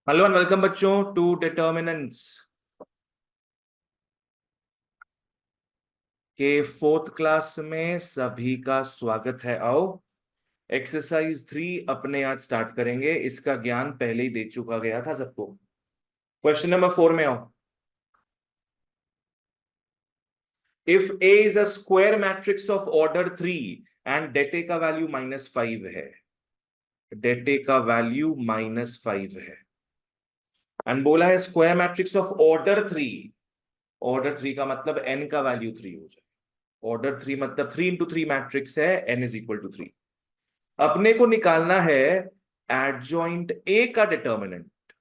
Hello and welcome बच्चों to determinants के fourth class में सभी का स्वागत है। आओ एक्सरसाइज 3 अपने आज स्टार्ट करेंगे। इसका ज्ञान पहले ही दे चुका गया था सबको। क्वेश्चन नंबर 4 में आओ। If A is a square matrix of order 3 and det A का वैल्यू -5 है, डेट ए का वैल्यू -5 है एंड बोला है square matrix of order 3। Order 3 का मतलब एन का वैल्यू 3 हो जाए। ऑर्डर 3 मतलब 3 × 3 मैट्रिक्स है, एन इज इक्वल टू 3। अपने को निकालना है एडजॉइंट ए का डिटर्मिनेंट।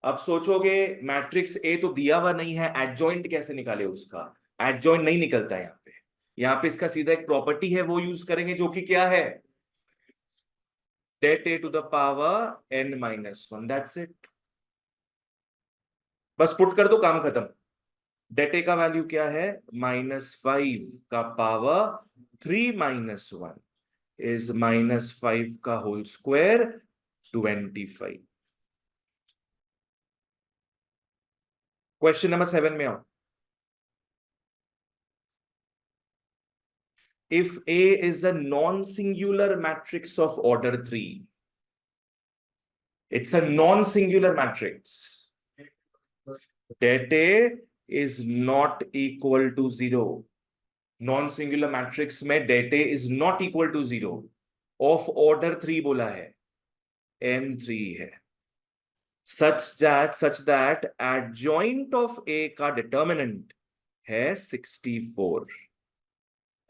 अब सोचोगे मैट्रिक्स ए तो दिया हुआ नहीं है, एडजॉइंट कैसे निकाले उसका। एडजॉइंट नहीं निकलता है यहाँ पे। यहाँ पे इसका सीधा एक प्रॉपर्टी है वो यूज करेंगे, जो कि क्या है, det a to the power n-1। That's it. बस पुट कर दो, काम खत्म। det a का वैल्यू क्या है, -5 का पावर 3 - 1 इज -5 का होल स्क्वायर 25। क्वेश्चन नंबर 7 में आओ। If A is a non-singular matrix of order 3, it's a non-singular matrix. Det A is not equal to 0. Non-singular matrix में det A is not equal to 0 of order 3 बोला है, n3 है। Such that adjoint of A का determinant है 64।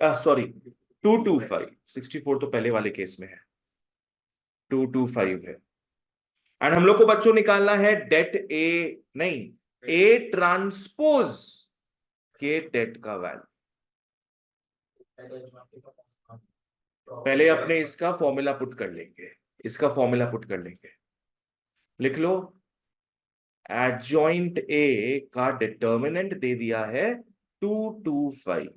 Sorry 225। 64 तो पहले वाले case में है, 225 है। एंड हम लोग को बच्चों निकालना है डेट ए, नहीं, ए ट्रांसपोज के डेट का वैल्यू। पहले अपने इसका फॉर्मूला पुट कर लेंगे, इसका फॉर्मूला पुट कर लेंगे। लिख लो, एडजॉइंट ए का डिटर्मिनेंट दे दिया है 225।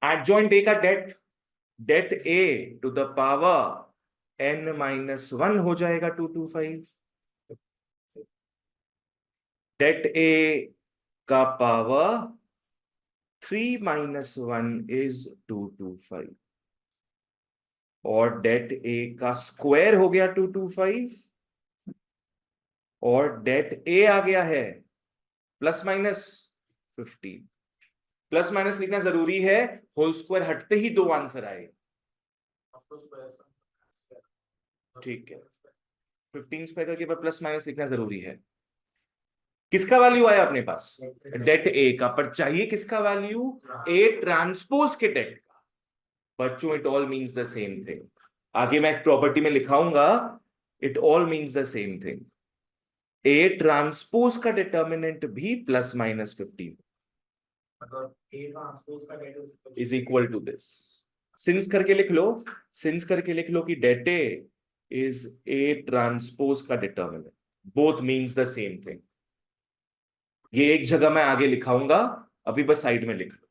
एडजॉइंट ए का det, det A to the power n-1 हो जाएगा 225। डेट ए का पावर 3 - 1 इज 225 और डेट ए का स्क्वायर हो गया 225 और डेट ए आ गया है ±15। प्लस माइनस लिखना जरूरी है, होल स्क्वायर हटते ही दो आंसर आए। ठीक है, 15 स्क्वायर करके बाद प्लस माइनस लिखना जरूरी है। किसका वैल्यू आया अपने पास, डेट ए का, पर चाहिए किसका वैल्यू, ए ट्रांसपोज के डेट का। बच्चों it all means the same thing. आगे मैं एक प्रॉपर्टी में लिखाऊंगा, it all means the same thing. A transpose का डिटर्मिनेंट भी ±15 is equal to this. Since करके लिख लो, सिंस करके लिख लो कि det A is A transpose का determinant. Both means the same thing. ये एक जगह मैं आगे लिखाऊंगा, अभी बस साइड में लिख लो।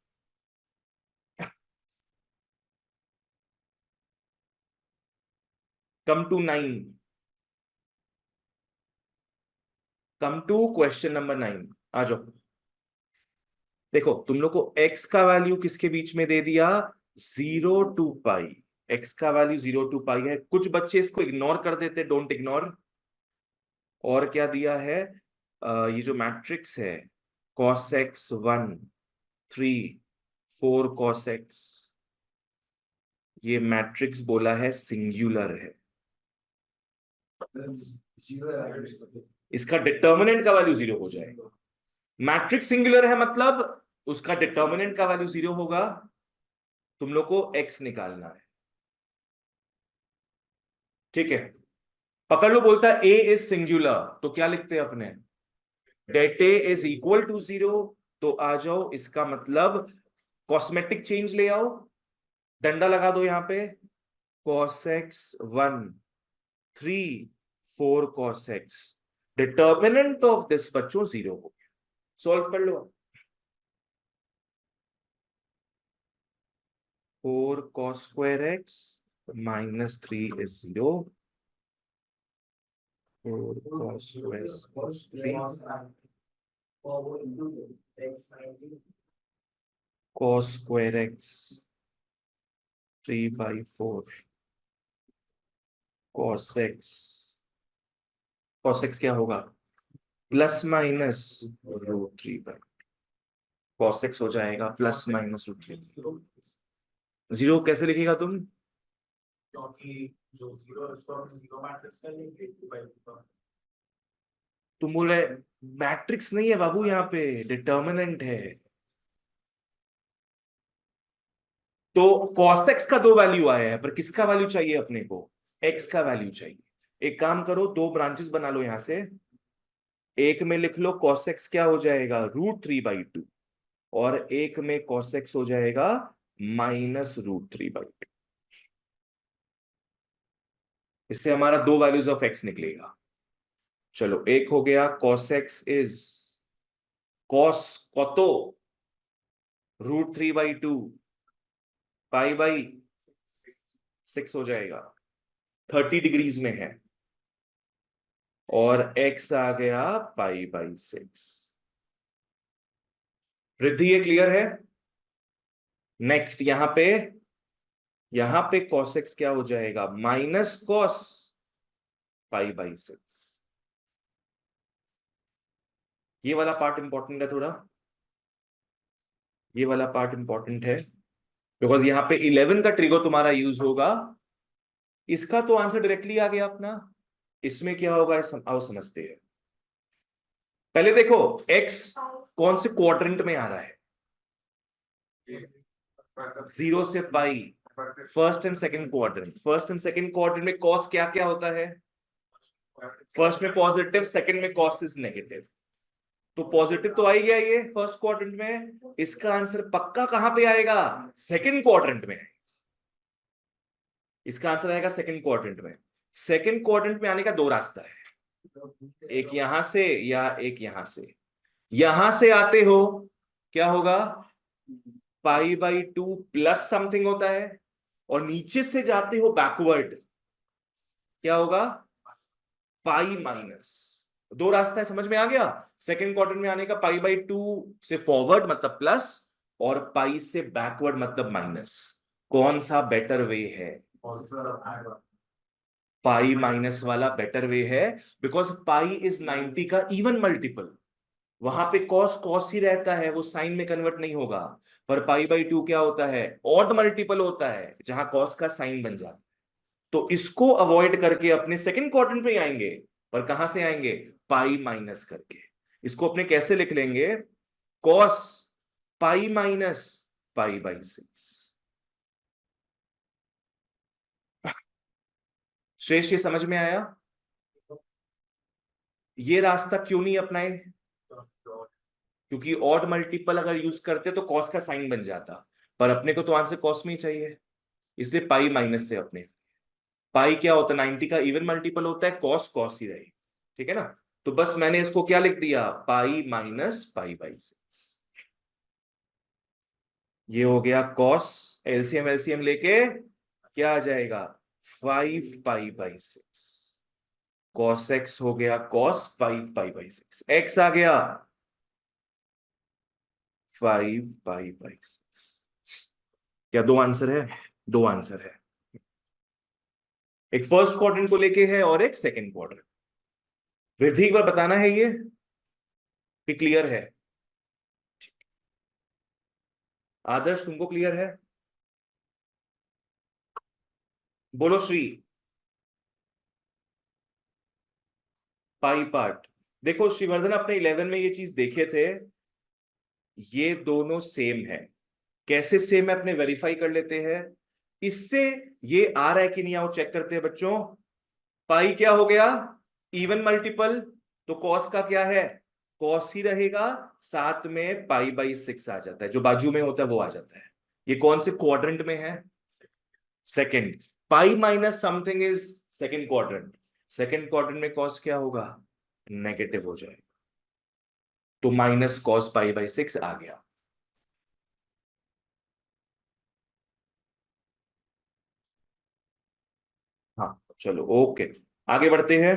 Come to 9, come to question number 9। आ जाओ। देखो तुम लोग को x का वैल्यू किसके बीच में दे दिया, 0 to π। x का वैल्यू 0 to π है। कुछ बच्चे इसको इग्नोर कर देते, डोंट इग्नोर। और क्या दिया है, ये जो मैट्रिक्स है cos x 1 3 4 cos x, ये मैट्रिक्स बोला है सिंगुलर है। इसका डिटर्मिनेंट का वैल्यू 0 हो जाएगा। मैट्रिक्स सिंगुलर है मतलब उसका डिटर्मिनेंट का वैल्यू 0 होगा। तुम लोग को x निकालना है, ठीक है। पकड़ लो, बोलता है a इज सिंगुलर, तो क्या लिखते हैं अपने, det A is equal to 0। तो आ जाओ, इसका मतलब कॉस्मेटिक चेंज ले आओ, डंडा लगा दो यहां पे, cos x 1 3 4 cos x, determinant of this बच्चों 0 हो गया। सॉल्व कर लो। 4 cos square x -3 is 0 4 cos square plus 3 cos square x 3/4 cos x क्या होगा प्लस माइनस √3/, cos x हो जाएगा प्लस माइनस √3। जीरो कैसे लिखेगा तुम? क्योंकि जो जीरो है उसको अपने जीरो मैट्रिक्स में लेंगे 2/2। तुम बोले मैट्रिक्स नहीं है बाबू, यहाँ पे डिटर्मिनेंट है। तो cos x का दो वैल्यू आया है, पर किसका वैल्यू चाहिए अपने को? x का वैल्यू चाहिए। एक काम करो, दो ब्रांचेस बना लो यहां से। एक में लिख लो cos x क्या हो जाएगा √3/2, और एक में cos x हो जाएगा -√3/2। इससे हमारा दो वैल्यूज ऑफ x निकलेगा। चलो, एक हो गया cos x इज cos कतो √3/2 π/6 हो जाएगा, 30 डिग्रीज में है। और x आ गया π/6। रिद्धि ये क्लियर है? नेक्स्ट यहां पे cos x क्या हो जाएगा -cos π/6। ये वाला पार्ट इंपॉर्टेंट है थोड़ा, ये वाला पार्ट इंपॉर्टेंट है, बिकॉज यहाँ पे 11 का ट्रिगर तुम्हारा यूज होगा। इसका तो आंसर डायरेक्टली आ गया अपना। इसमें क्या होगा आओ समझते हैं। पहले देखो x कौन से क्वाड्रेंट में आ रहा है, 0 से पाई, first and second quadrant. First and second quadrant में cos क्या क्या होता है? फर्स्ट में पॉजिटिव, सेकंड में cos इज नेगेटिव। तो पॉजिटिव तो आ ही गया ये फर्स्ट क्वाड्रेंट में। इसका आंसर पक्का कहां पे आएगा? सेकंड क्वाड्रेंट में। इसका आंसर आएगा सेकंड क्वाड्रेंट में। सेकंड क्वाड्रेंट में आने का दो रास्ता है, एक यहां से या एक यहां से। यहां से आते हो क्या होगा π/2 प्लस समथिंग होता है, और नीचे से जाते हो बैकवर्ड क्या होगा π-। दो रास्ता है, समझ में आ गया? सेकंड क्वाड्रेंट में आने का π/2 से फॉरवर्ड मतलब प्लस, और पाई से बैकवर्ड मतलब माइनस। कौन सा बेटर वे है? पाई माइनस वाला बेटर वे है, बिकॉज पाई इज 90 का इवन मल्टीपल। वहां पे कॉस कॉस ही रहता है, वो साइन में कन्वर्ट नहीं होगा। पर π/2 क्या होता है? ऑड मल्टीपल होता है, जहां कॉस का साइन बन जाता है। तो इसको अवॉइड करके अपने सेकंड क्वाड्रेंट पे ही आएंगे। पर कहां से आएंगे? पाई माइनस करके। इसको अपने कैसे लिख लेंगे? कॉस π-π/6। श्रेष्ठ, ये समझ में आया? ये रास्ता क्यों नहीं अपनाए? क्योंकि ऑड मल्टीपल अगर यूज करते तो कॉस का साइन बन जाता, पर अपने को तो आंसर कॉस में ही चाहिए, इसलिए पाई माइनस से अपने। पाई क्या होता है? 90 का इवन मल्टीपल होता है, कॉस कॉस ही रहे। ठीक है ना? तो बस मैंने इसको क्या लिख दिया, π-π/6। ये हो गया कॉस, एलसीएम एलसीएम लेके क्या आ जाएगा 5π/6। कॉस एक्स हो गया कॉस 5π/6, एक्स आ गया 5π/6। क्या दो आंसर है? दो आंसर है, एक फर्स्ट क्वाड्रेंट को लेके है और एक सेकंड क्वाड्रेंट। रिद्धि एक बार बताना है ये कि क्लियर है? आदर्श तुमको क्लियर है? बोलो श्री। पाई पार्ट, देखो श्रीवर्धन अपने 11 में ये चीज देखे थे, ये दोनों सेम है। कैसे सेम है अपने वेरीफाई कर लेते हैं इससे। ये आ रहा है कि नहीं, आओ चेक करते हैं बच्चों। पाई क्या हो गया? इवन मल्टीपल, तो कॉस का क्या है? कॉस ही रहेगा, साथ में π/6 आ जाता है, जो बाजू में होता है वो आ जाता है। ये कौन से क्वाड्रेंट में है? Second. Pi minus something is second quadrant. Second quadrant में कॉस क्या होगा? नेगेटिव हो जाएगा, तो -cos π/6 आ गया। हाँ चलो ओके, आगे बढ़ते हैं।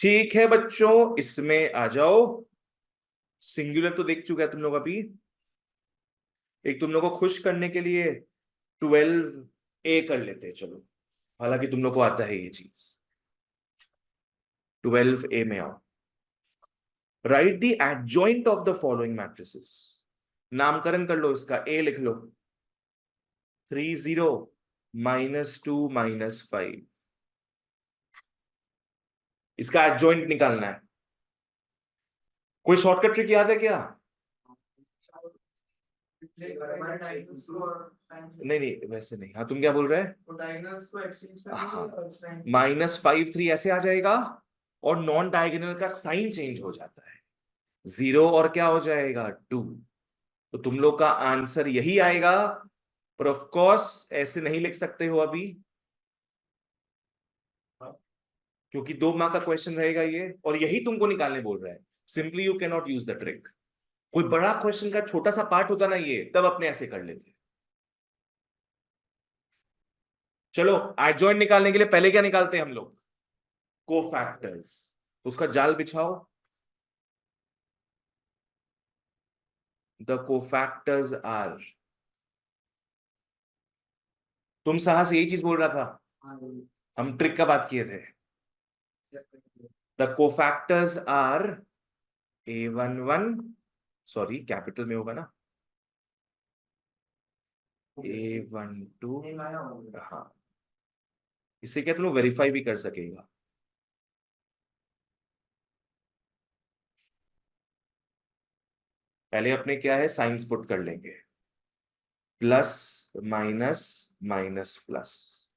ठीक है बच्चों, इसमें आ जाओ। सिंगुलर तो देख चुका है तुम लोग अभी। एक तुम लोग को खुश करने के लिए 12A कर लेते हैं, चलो। हालांकि तुम लोग को आता है ये चीज। 12A में आओ। Right the adjoint of the following matrices. नामकरण कर लो इसका। ए लिख लो। 30 -2 -5। इसका एडजॉइंट निकालना है। कोई शॉर्टकट ट्रिक याद है क्या? नहीं नहीं, वैसे नहीं। हाँ, तुम क्या बोल रहे हैं? हाँ, -5 3 ऐसे आ जाएगा। और नॉन डायगोनल का साइन चेंज हो जाता है। 0 और क्या हो जाएगा? 2। तो तुम लोग का आंसर यही आएगा। पर ऑफ कोर्स ऐसे नहीं लिख सकते हो अभी, क्योंकि 2 मार्क का क्वेश्चन रहेगा ये, और यही तुमको निकालने बोल रहा है। Simply you can not use the trick. कोई बड़ा क्वेश्चन का छोटा सा पार्ट होता ना ये, तब अपने ऐसे कर लेते। चलो, एडजॉइंट निकालने के लिए पहले क्या निकालते हैं हम लोग? कोफैक्टर्स। उसका जाल बिछाओ। The cofactors are. तुम साहस यही चीज बोल रहा था। हम ट्रिक का बात किए थे। The cofactors are A11। Sorry, capital में होगा ना। A12। हाँ, इससे क्या तुम वेरीफाई भी कर सकेगा। पहले अपने क्या है, साइंस पुट कर लेंगे। Plus minus minus plus.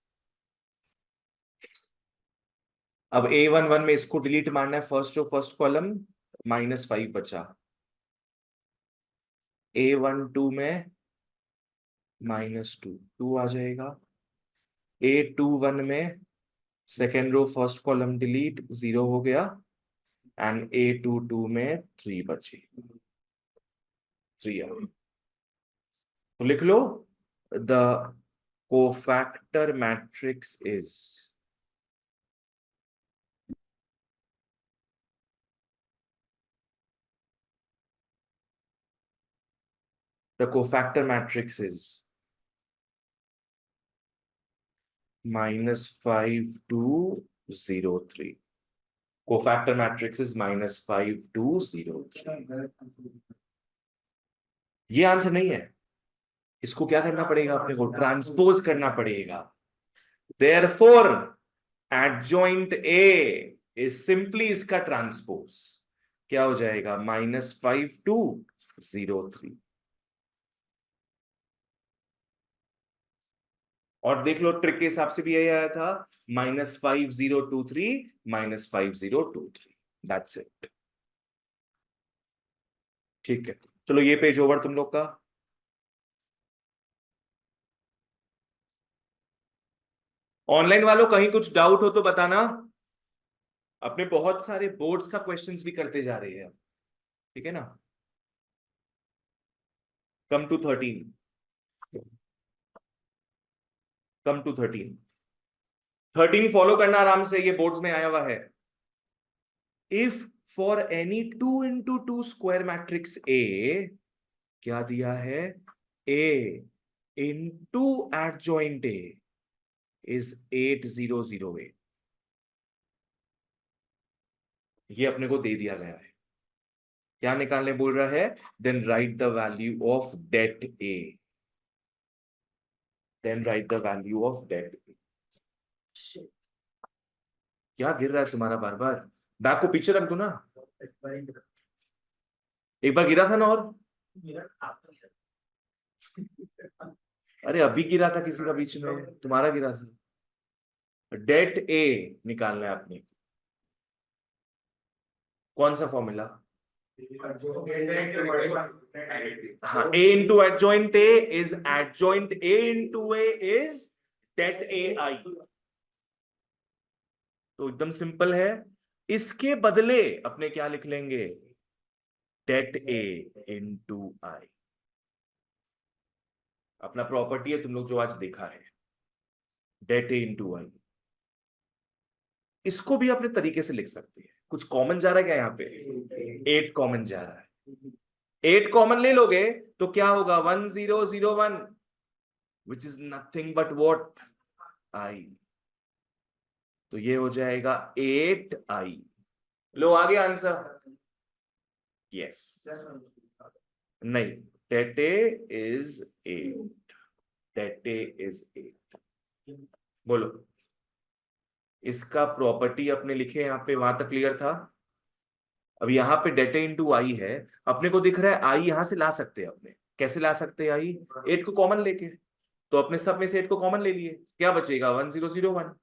अब A11 में इसको डिलीट मारना है, फर्स्ट जो फर्स्ट कॉलम। -5 बचा। A12 में -2 आ जाएगा। A21 में second row first column delete, 0 हो गया। एंड A22 में 3 बची। 3 आ गई। तो लिख लो, the cofactor matrix is. The cofactor matrix is -5 2 0 3। Cofactor matrix is -5 2 0 3। ये आंसर नहीं है। इसको क्या करना पड़ेगा अपने को? ट्रांसपोज करना पड़ेगा। Therefore adjoint A is simply इसका ट्रांसपोज। क्या हो जाएगा? -5 2 0 3। और देख लो, ट्रिक के हिसाब से भी यही आया था। -5023 -5023। That's it. ठीक है, चलो ये पेज ओवर तुम लोग का। ऑनलाइन वालों, कहीं कुछ डाउट हो तो बताना। अपने बहुत सारे बोर्ड्स का क्वेश्चंस भी करते जा रहे हैं, ठीक है ना। Come to 13। Come to 13। 13 follow करना आराम से, ये बोर्ड्स में आया हुआ है। If for any 2 × 2 square matrix A, क्या दिया है? A into adjoint A is 8008। ये अपने को दे दिया गया है। क्या निकालने बोल रहा है? Then write the value of det A. Then write the value of det A. क्या गिर रहा है तुम्हारा बार बार? बैग को पीछे रख दो ना। एक बार गिरा था ना, और अरे अभी गिरा था किसी का बीच में, तुम्हारा गिरा था। डेट ए निकालना है आपने। कौन सा फॉर्मूला? हाँ, A into adjoint A is adjoint A into A is det A I. तो एकदम सिंपल है। इसके बदले अपने क्या लिख लेंगे? डेट ए इंटू आई। अपना प्रॉपर्टी है तुम लोग जो आज देखा है, डेट ए इंटू आई। इसको भी अपने तरीके से लिख सकते हैं। कुछ कॉमन जा रहा है क्या यहाँ पे? 8 कॉमन जा रहा है। 8 कॉमन ले लोगे तो क्या होगा? 1001, which is nothing but what? I. तो ये हो जाएगा 8i। लो आ गया आंसर। यस। नहीं, टेटे इज 8। टेटे इज 8। बोलो, इसका प्रॉपर्टी अपने लिखे यहाँ पे, वहां तक क्लियर था? अब यहाँ पे डेटे इंटू आई है, अपने को दिख रहा है आई यहां से ला सकते हैं अपने। कैसे ला सकते हैं आई? 8 को कॉमन लेके। तो अपने सब में से 8 को कॉमन ले लिए, क्या बचेगा? 1001।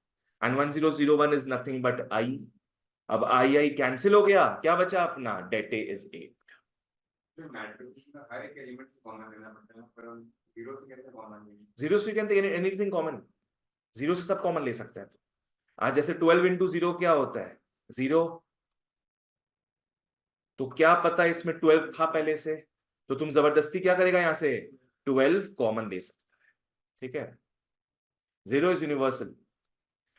And 1001 is nothing but I. अब आई आई कैंसिल हो गया, क्या बचा अपना? डेटे इज 8। जीरो से कैन एनीथिंग कॉमन। जीरो से सब कॉमन ले सकता है। आज जैसे 12 इंटू 0 क्या होता है? 0। तो क्या पता इसमें 12 था पहले से, तो तुम जबरदस्ती क्या करेगा? यहां से 12 कॉमन ले सकता है। ठीक है, 0 इज यूनिवर्सल।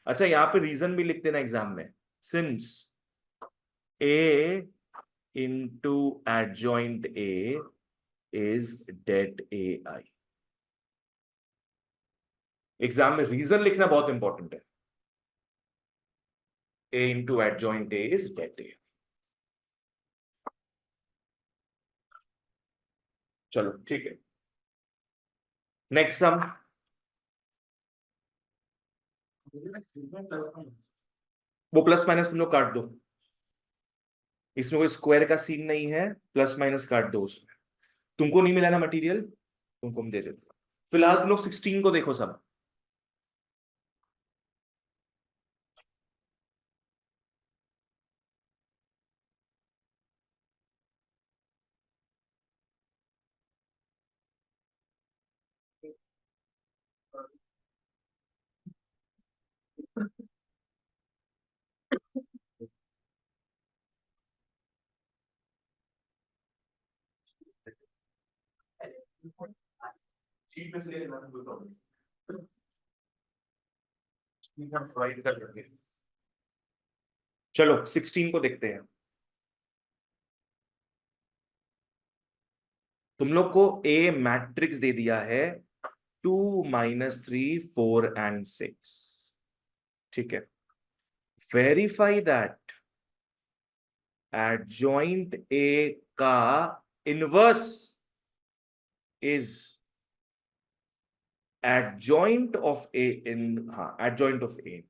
अच्छा, यहां पे रीजन भी लिख देना एग्जाम में। Since a into adjoint a is det ai। Exam में रीजन लिखना बहुत इंपॉर्टेंट है। a into adjoint a is det a। चलो ठीक है, नेक्स्ट सम। वो प्लस माइनस तुम लोग काट दो, इसमें कोई स्क्वायर का सीन नहीं है। प्लस माइनस काट दो उसमें। तुमको नहीं मिला ना मटेरियल, तुमको हम दे देते। फिलहाल तुम लोग 16 को देखो सब। शीट में से ले लेना, कोई प्रॉब्लम। हम प्रोवाइड कर देंगे। चलो 16 को देखते हैं। तुम लोग को ए मैट्रिक्स दे दिया है 2 -3 4 एंड 6। ठीक है, वेरीफाई दैट एडजॉइंट ए का इनवर्स इज एडजॉइंट ऑफ ए इन, हाँ एडजॉइंट ऑफ ए।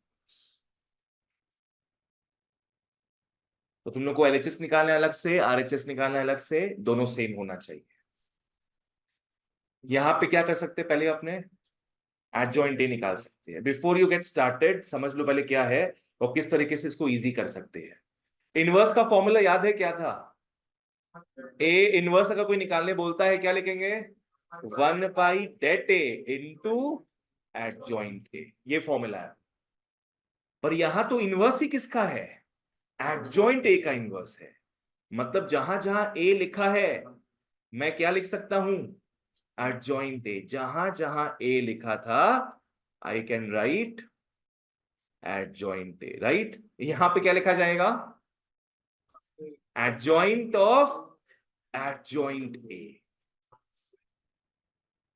तो तुम लोग को एलएचएस निकालना है अलग से, आरएचएस निकालना है अलग से, दोनों सेम होना चाहिए। यहां पे क्या कर सकते हैं? पहले अपने एडजॉइंट ए निकाल सकते हैं। बिफोर यू गेट स्टार्टेड समझ लो पहले क्या है और किस तरीके से इसको इजी कर सकते हैं। इनवर्स का फॉर्मूला याद है क्या था? ए इनवर्स अगर कोई निकालने बोलता है क्या लिखेंगे? 1 det a इंटू एडजॉइंट ए, ये फॉर्मूला है। पर यहां तो इनवर्स ही किसका है? एडजॉइंट ए का इनवर्स है। मतलब जहां जहां ए लिखा है मैं क्या लिख सकता हूं? Adjoint A. जहां जहां ए लिखा था I can write adjoint A, right? यहां पे क्या लिखा जाएगा? Adjoint of adjoint A.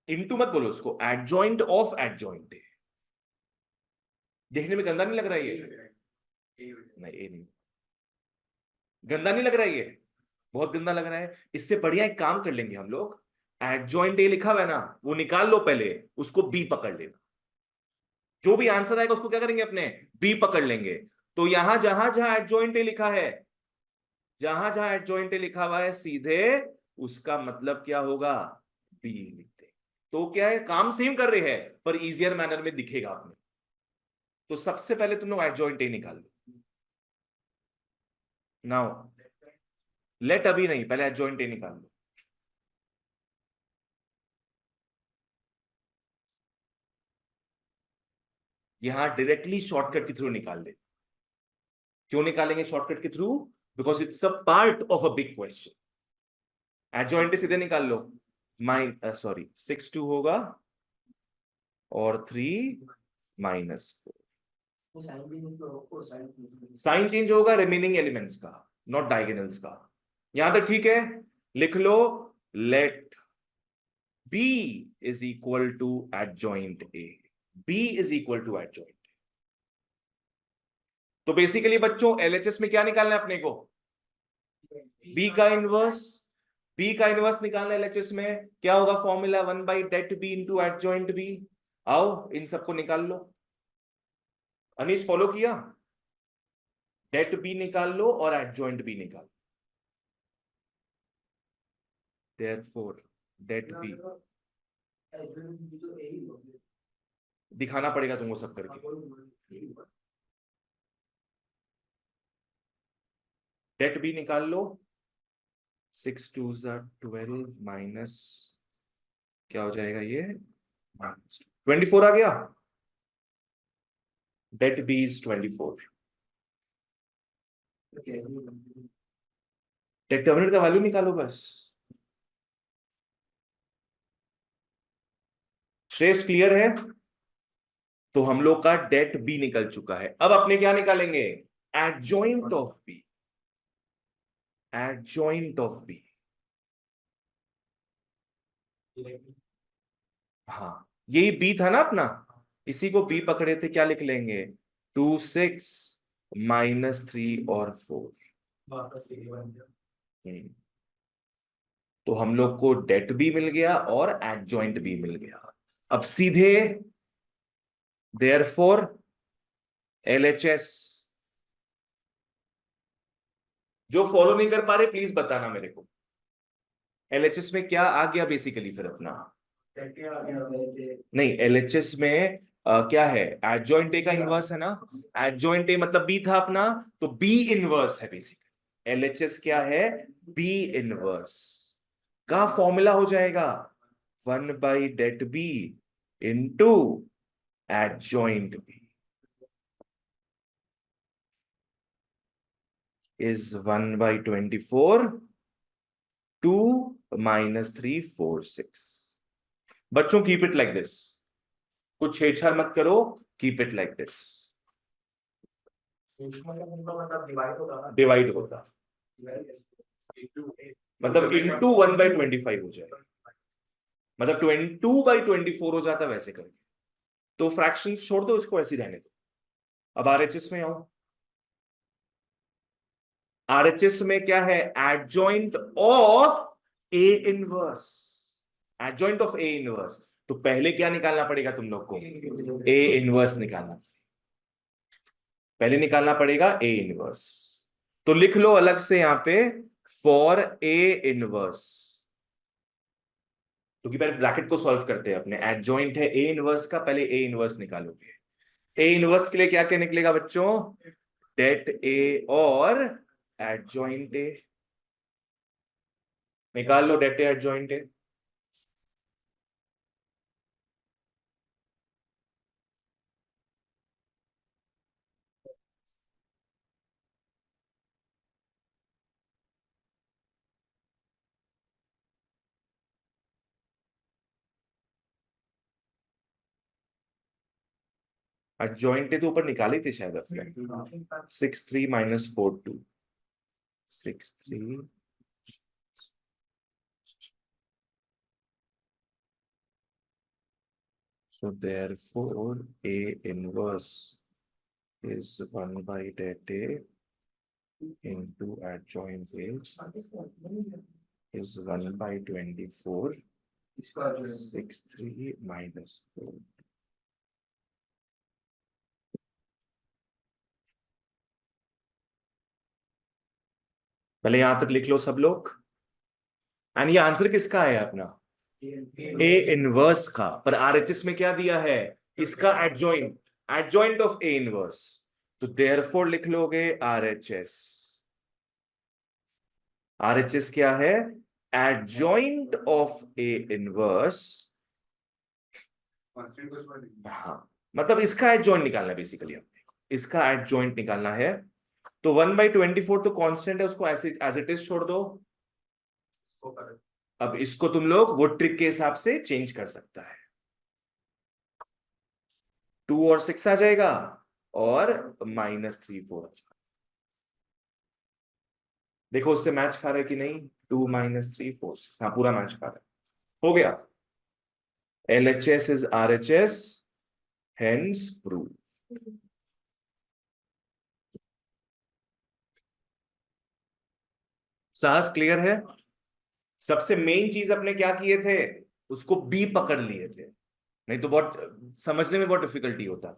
Into मत बोलो उसको, एडजॉइंट ऑफ एडजॉइंट ए। देखने में गंदा नहीं लग रहा है ये? नहीं, ए नहीं गंदा नहीं लग रहा है ये, बहुत गंदा लग रहा है। इससे बढ़िया एक काम कर लेंगे हम लोग, एडजॉइंट ए लिखा हुआ है ना, वो निकाल लो पहले, उसको बी पकड़ लेना। जो भी आंसर आएगा उसको क्या करेंगे? अपने बी पकड़ लेंगे। तो यहां जहां जहां एडजॉइंट ए लिखा है, जहां जहां एडजॉइंट ए लिखा हुआ है सीधे उसका मतलब क्या होगा? बी लिखते। तो क्या है, काम सेम कर रहे हैं पर इजियर मैनर में दिखेगा आपने। तो सबसे पहले तुम लोग एडजॉइंट ए निकाल लो। नाउ लेट अभी नहीं, पहले एडजॉइंट ए निकाल लो। यहां डायरेक्टली शॉर्टकट के थ्रू निकाल दे। क्यों निकालेंगे शॉर्टकट के through? Because it's a part of a big question. Adjoint सीधे निकाल लो। सॉरी 6 2 होगा और 3 -4। साइन चेंज होगा रिमेनिंग एलिमेंट्स का, नॉट डायगोनल्स का। यहां तक ठीक है? लिख लो, let B is equal to adjoint A। B is equal to adjoint. तो बेसिकली बच्चों LHS में क्या निकालना है अपने को? B का इनवर्स। B का इनवर्स निकालना है LHS में। क्या होगा formula? 1/det B into adjoint B। आओ इन सबको निकाल लो। अनीश फॉलो किया? det B निकाल लो और एडजॉइंट B निकाल लो। therefore det B दिखाना पड़ेगा तुमको सब करके। det B निकाल लो। 6 2 12 माइनस क्या हो जाएगा ये? 24 आ गया। det B is 24। डेटर्मिनेंट का वैल्यू निकालो बस। श्रेष्ठ क्लियर है? तो हम लोग का det B निकल चुका है। अब अपने क्या निकालेंगे? Adjoint of B। Adjoint of B। हाँ यही B था ना अपना, इसी को B पकड़े थे। क्या लिख लेंगे? 2 6 -3 और 4। तो हम लोग को det B मिल गया और एडजॉइंट B मिल गया। अब सीधे therefore LHS। जो फॉलो नहीं कर पा रहे प्लीज बताना मेरे को। LHS में क्या आ गया बेसिकली फिर अपना? नहीं LHS में क्या है? एडजॉइंट ए का इनवर्स है ना। एडजॉइंट ए मतलब B था अपना, तो B इनवर्स है बेसिकली। LHS क्या है? B इनवर्स का फॉर्मूला हो जाएगा 1/det B into adjoint B is 1/24 2 -3 4 6। बच्चों कीप इट लाइक दिस, कुछ छेड़छाड़ मत करो, keep it like this. Divide होता मतलब इंटू 1/25 हो जाएगा, मतलब 2/24 हो जाता वैसे करके। तो फ्रैक्शंस छोड़ दो, इसको ऐसे रहने दो। अब आरएचएस में आओ। आरएचएस में क्या है? Adjoint of A inverse. Adjoint of A inverse. तो पहले क्या निकालना पड़ेगा तुम लोग को? ए इनवर्स निकालना। पहले निकालना पड़ेगा ए इनवर्स। तो लिख लो अलग से यहां पे फॉर ए इनवर्स, क्योंकि पहले ब्रैकेट को सॉल्व करते हैं अपने। एडजॉइंट है ए इनवर्स का, पहले ए इनवर्स निकालोगे। ए इनवर्स के लिए क्या क्या निकलेगा बच्चों? det ए और एडजॉइंट ए। निकाल लो det A adjoint A. Adjoint A तो ऊपर निकाली थी शायद अपने। 6 3 -4 2 6 3। So therefore A inverse is 1/det A into adjoint A is 1/24 6 3 -4। पहले यहां तक लिख लो सब लोग। एंड ये आंसर किसका है अपना? ए इनवर्स का। पर आरएचएस में क्या दिया है? इसका adjoint, adjoint of A inverse. तो देयरफॉर लिख लोगे आरएचएस। आरएचएस क्या है? Adjoint of A inverse. हाँ मतलब इसका एडजॉइंट निकालना है बेसिकली अपने को, इसका एडजॉइंट निकालना है। तो 1/24 तो कांस्टेंट है, उसको ऐसे एज इट इज छोड़ दो। अब इसको तुम लोग वो ट्रिक के हिसाब से चेंज कर सकता है। 2 और 6 आ जाएगा, और -3 4। देखो उससे मैच खा रहा है कि नहीं, 2 -3 4 6, हाँ पूरा मैच खा रहा है, हो गया। LHS is RHS, hence prove. साहस क्लियर है? सबसे मेन चीज अपने क्या किए थे, उसको बी पकड़ लिए थे, नहीं तो बहुत समझने में बहुत डिफिकल्टी होता है।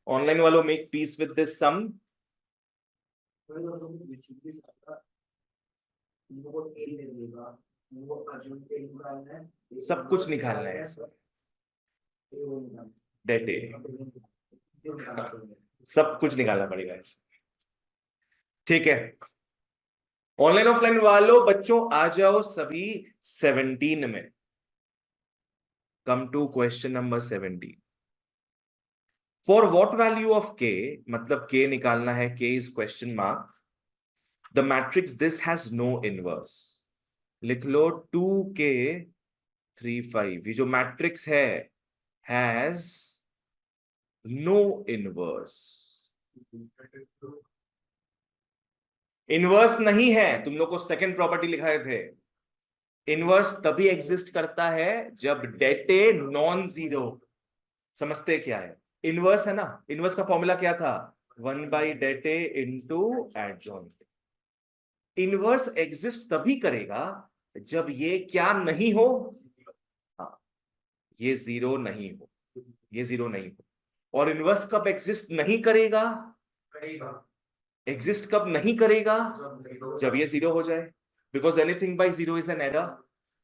ऑनलाइन वालों मेक पीस विद दिस सम। सब कुछ निकालना है इसमें, डेट ए, सब कुछ निकालना पड़ेगा इसमें, ठीक है। ऑनलाइन ऑफलाइन वालों बच्चों आ जाओ सभी 17 में। Come to question number 17। For what value of K, मतलब के निकालना है, K is question mark, the matrix this has no inverse. लिख लो 2K 3 5, ये जो मैट्रिक्स है हैज नो इनवर्स। इनवर्स नहीं है, तुम लोग को सेकंड प्रॉपर्टी लिखाए थे। इनवर्स तभी एग्जिस्ट करता है जब डेट ए नॉन जीरो। समझते क्या है इनवर्स, है ना? इनवर्स का फॉर्मूला क्या था, 1/det into adjoint. Inverse exist तभी करेगा जब ये क्या नहीं हो, हाँ, ये जीरो नहीं हो, ये जीरो नहीं हो। और इनवर्स कब एग्जिस्ट नहीं करेगा, एग्जिस्ट कब नहीं करेगा, जब ये जीरो हो जाए, because anything by zero is an error.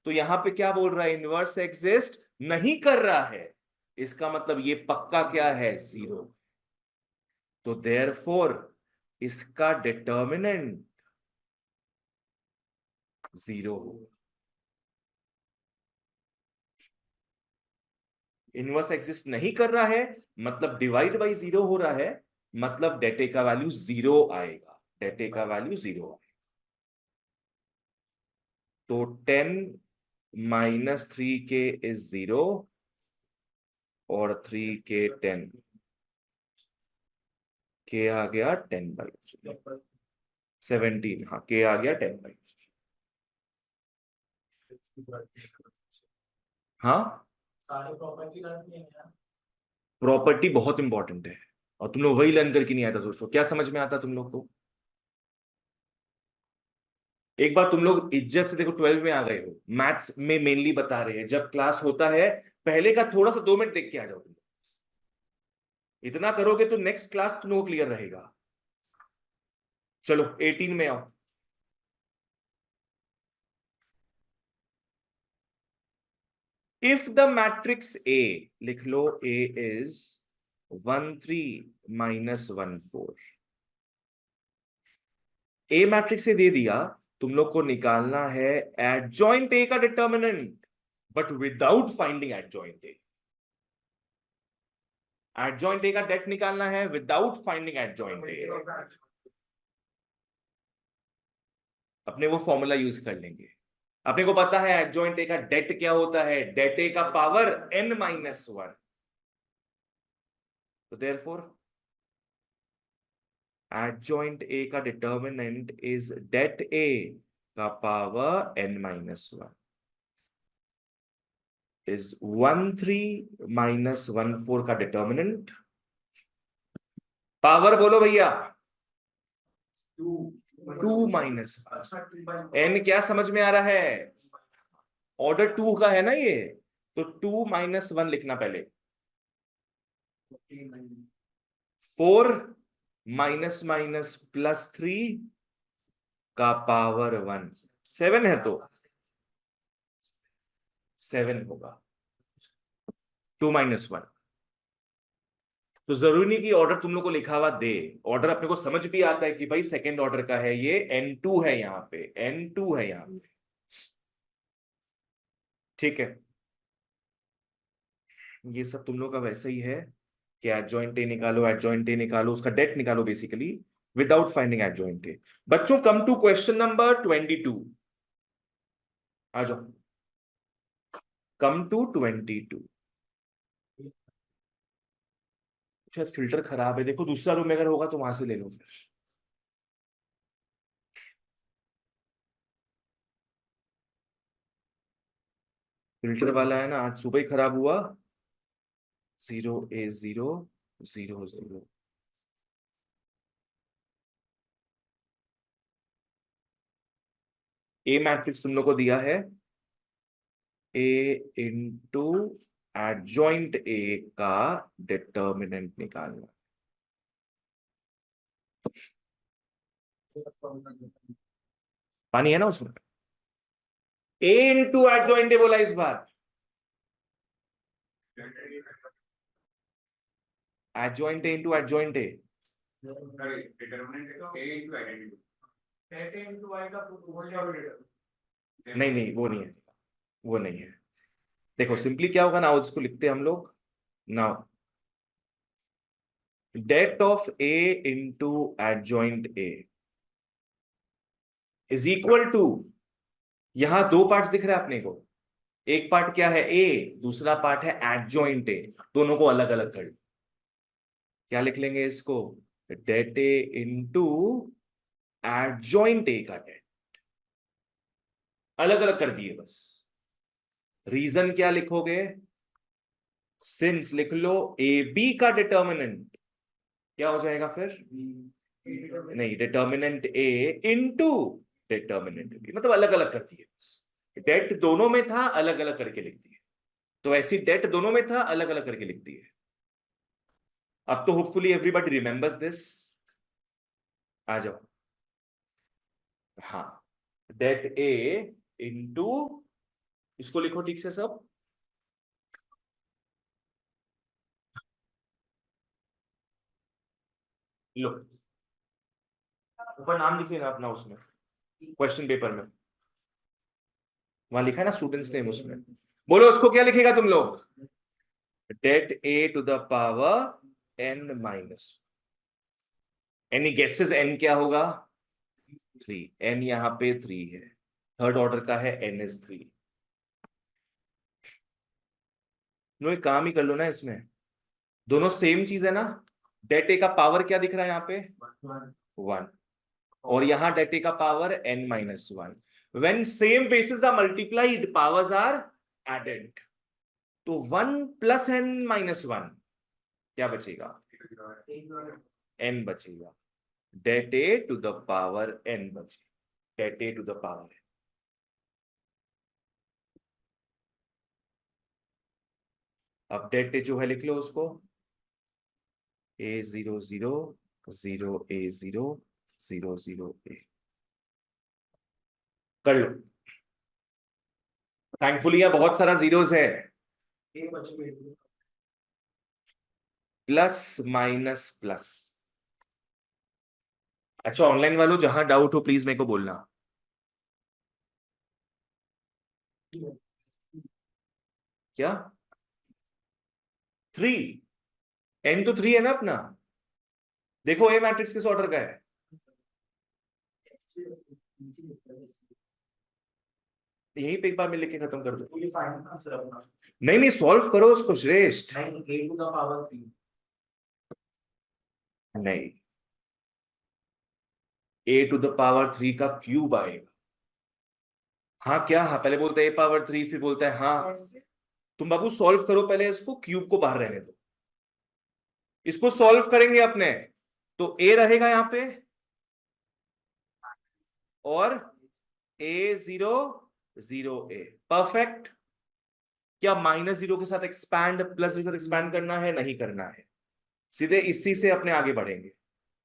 तो यहां पे क्या बोल रहा है, इनवर्स एग्जिस्ट नहीं कर रहा है, इसका मतलब ये पक्का क्या है, जीरो। तो देयरफॉर इसका डिटर्मिनेंट जीरो हो। इनवर्स एग्जिस्ट नहीं कर रहा है मतलब डिवाइड बाई जीरो हो रहा है, मतलब डेटे का वैल्यू जीरो आएगा, डेटे का वैल्यू जीरो आएगा। तो 10 - 3K इज जीरो, और 3K 10, के आ गया 10/3, 17, हाँ के आ गया 10/3। हाँ, सारे प्रॉपर्टी करती है यार। प्रॉपर्टी बहुत इंपॉर्टेंट है, और तुम लोग वही लर्न करके नहीं आता दोस्तों। क्या समझ में आता तुम लोग को? एक बार तुम लोग इज्जत से देखो, 12 में आ गए हो, मैथ्स में मेनली बता रहे हैं, जब क्लास होता है पहले का थोड़ा सा 2 मिनट देख के आ जाओ तुम। इतना करोगे तो नेक्स्ट क्लास तुम लोग क्लियर रहेगा। चलो 18 में आओ। इफ द मैट्रिक्स ए, लिख लो ए इज 1 3 - 1 4। ए मैट्रिक्स से दे दिया, तुम लोग को निकालना है एडजॉइंट ए का determinant, but without finding adjoint A. Adjoint A का डेट निकालना है विदाउट फाइंडिंग एडजॉइंट ए। अपने वो फॉर्मूला यूज कर लेंगे। अपने को पता है एडजॉइंट ए का डेट क्या होता है, डेट ए का पावर n-1। तो देयरफॉर एडजॉइंट ए का डिटर्मिनेंट इज डेट ए का पावर n-1 इज 1 3 - 1 4 का डिटर्मिनेंट। पावर बोलो भैया, 2 - n क्या समझ में आ रहा है, ऑर्डर 2 का है ना ये, तो 2 - 1 लिखना पहले। 4 - - +3 का पावर 1, 7 है तो 7 होगा, 2 - 1। तो जरूरी नहीं कि ऑर्डर तुम लोग को लिखा हुआ दे, ऑर्डर अपने को समझ भी आता है कि भाई सेकेंड ऑर्डर का है ये, N2 है यहाँ पे, N2 है यहाँ पे, ठीक है। ये सब तुम लोग का वैसे ही है कि एडजॉइंट ए निकालो, एडजॉइंट ए निकालो, उसका डेट निकालो basically, without finding adjoint A. बच्चों कम टू क्वेश्चन नंबर 22। आ जाओ, कम टू 22। शायद फिल्टर खराब है, देखो दूसरा रूम में अगर होगा तो वहां से ले लो फिर। फिल्टर वाला है ना, आज सुबह ही खराब हुआ। 0 A 0 0 0। ए मैट्रिक्स तुम लोग को दिया है, ए इंटू एडजॉइंट ए का डिटर्मिनेंट निकालना। पानी है ना उसमें? ए इंटू एडजॉइंट ए बोला इस बार, adjoint A into adjoint A. नहीं नहीं, वो नहीं है, वो नहीं है। देखो सिंपली क्या होगा ना, उसको लिखते हैं हम लोग now, det of A into adjoint A is equal to, यहां दो पार्ट्स दिख रहे हैं अपने को, एक पार्ट क्या है ए, दूसरा पार्ट है एडजॉइंट ए, दोनों को अलग अलग कर लो। क्या लिख लेंगे इसको, det A into adjoint A का डेट, अलग अलग कर दिए बस। रीजन क्या लिखोगे, सिंस लिख लो ए बी का डिटर्मिनेंट क्या हो जाएगा फिर, नहीं डिटर्मिनेंट ए इंटू डिटर्मिनेंट बी, मतलब अलग अलग कर दिए बस। डेट दोनों में था, अलग अलग करके लिख दिए, तो ऐसी डेट दोनों में था, अलग अलग करके लिख दिए। अब तो होपफुली एवरीबॉडी रिमेंबर्स दिस। आ जाओ, हाँ, डेट ए इंटू, इसको लिखो ठीक से सब, लो ऊपर नाम लिखिए ना अपना उसमें, क्वेश्चन पेपर में वहां लिखा है ना स्टूडेंट्स नेम, उसमें बोलो उसको क्या लिखेगा तुम लोग, det A to the power N minus. Any guesses N क्या होगा, 3। एन यहाँ पे 3 है, थर्ड ऑर्डर का है, एन इज 3। नो एक काम ही कर लो ना इसमें, दोनों सेम चीज है ना, डेट ए का पावर क्या दिख रहा है यहाँ पे 1, और यहाँ डेट ए का power n minus 1। When same bases are multiplied powers are added, तो 1 प्लस n माइनस 1 क्या बचेगा, n बचेगा, det A to the power n बचे, det A to the power. अब डेट ए जो है लिख लो उसको, A 0 0 0 A 0 0 कर लो। थैंकफुली यहाँ बहुत सारा जीरोस है, प्लस माइनस प्लस। अच्छा ऑनलाइन वालों जहां डाउट हो प्लीज मेरे को बोलना। क्या 3, n तो 3 है ना अपना, देखो ए मैट्रिक्स किस ऑर्डर का है, यहीं पे एक बार में लिख के खत्म कर दो। नहीं नहीं सॉल्व करो उसको श्रेष्ठ, नहीं ए टू द पावर 3 का क्यूब आएगा। हाँ क्या, हाँ पहले बोलते हैं ए पावर 3, फिर बोलता है हाँ, तुम बाबू सॉल्व करो पहले इसको, क्यूब को बाहर रहने दो, इसको सॉल्व करेंगे अपने, तो ए रहेगा यहां पे, और A 0 0 A परफेक्ट। क्या -0 के साथ एक्सपैंड, +0 एक्सपैंड करना है, नहीं करना है, सीधे इसी से अपने आगे बढ़ेंगे,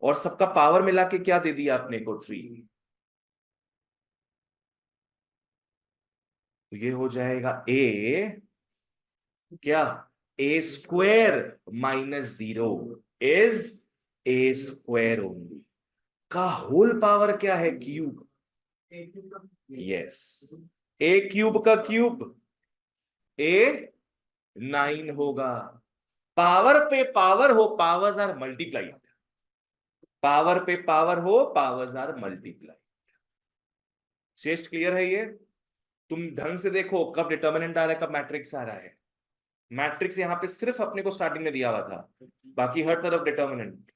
और सबका पावर मिला के क्या दे दिया अपने को 3, तो ये हो जाएगा A, क्या A² -0 इज A² ओनली, का होल पावर क्या है क्यूब, यस, A³ का क्यूब A9 होगा। पावर पे पावर हो, पावर्स आर मल्टीप्लाइड, पावर पे पावर हो, पावर्स आर मल्टीप्लाइड। श्रेष्ठ क्लियर है ये, तुम ढंग से देखो कब डिटर्मिनेंट आ रहा है, कब मैट्रिक्स आ रहा है। मैट्रिक्स यहाँ पे सिर्फ अपने को स्टार्टिंग में दिया हुआ था, बाकी हर तरफ डिटर्मिनेंट।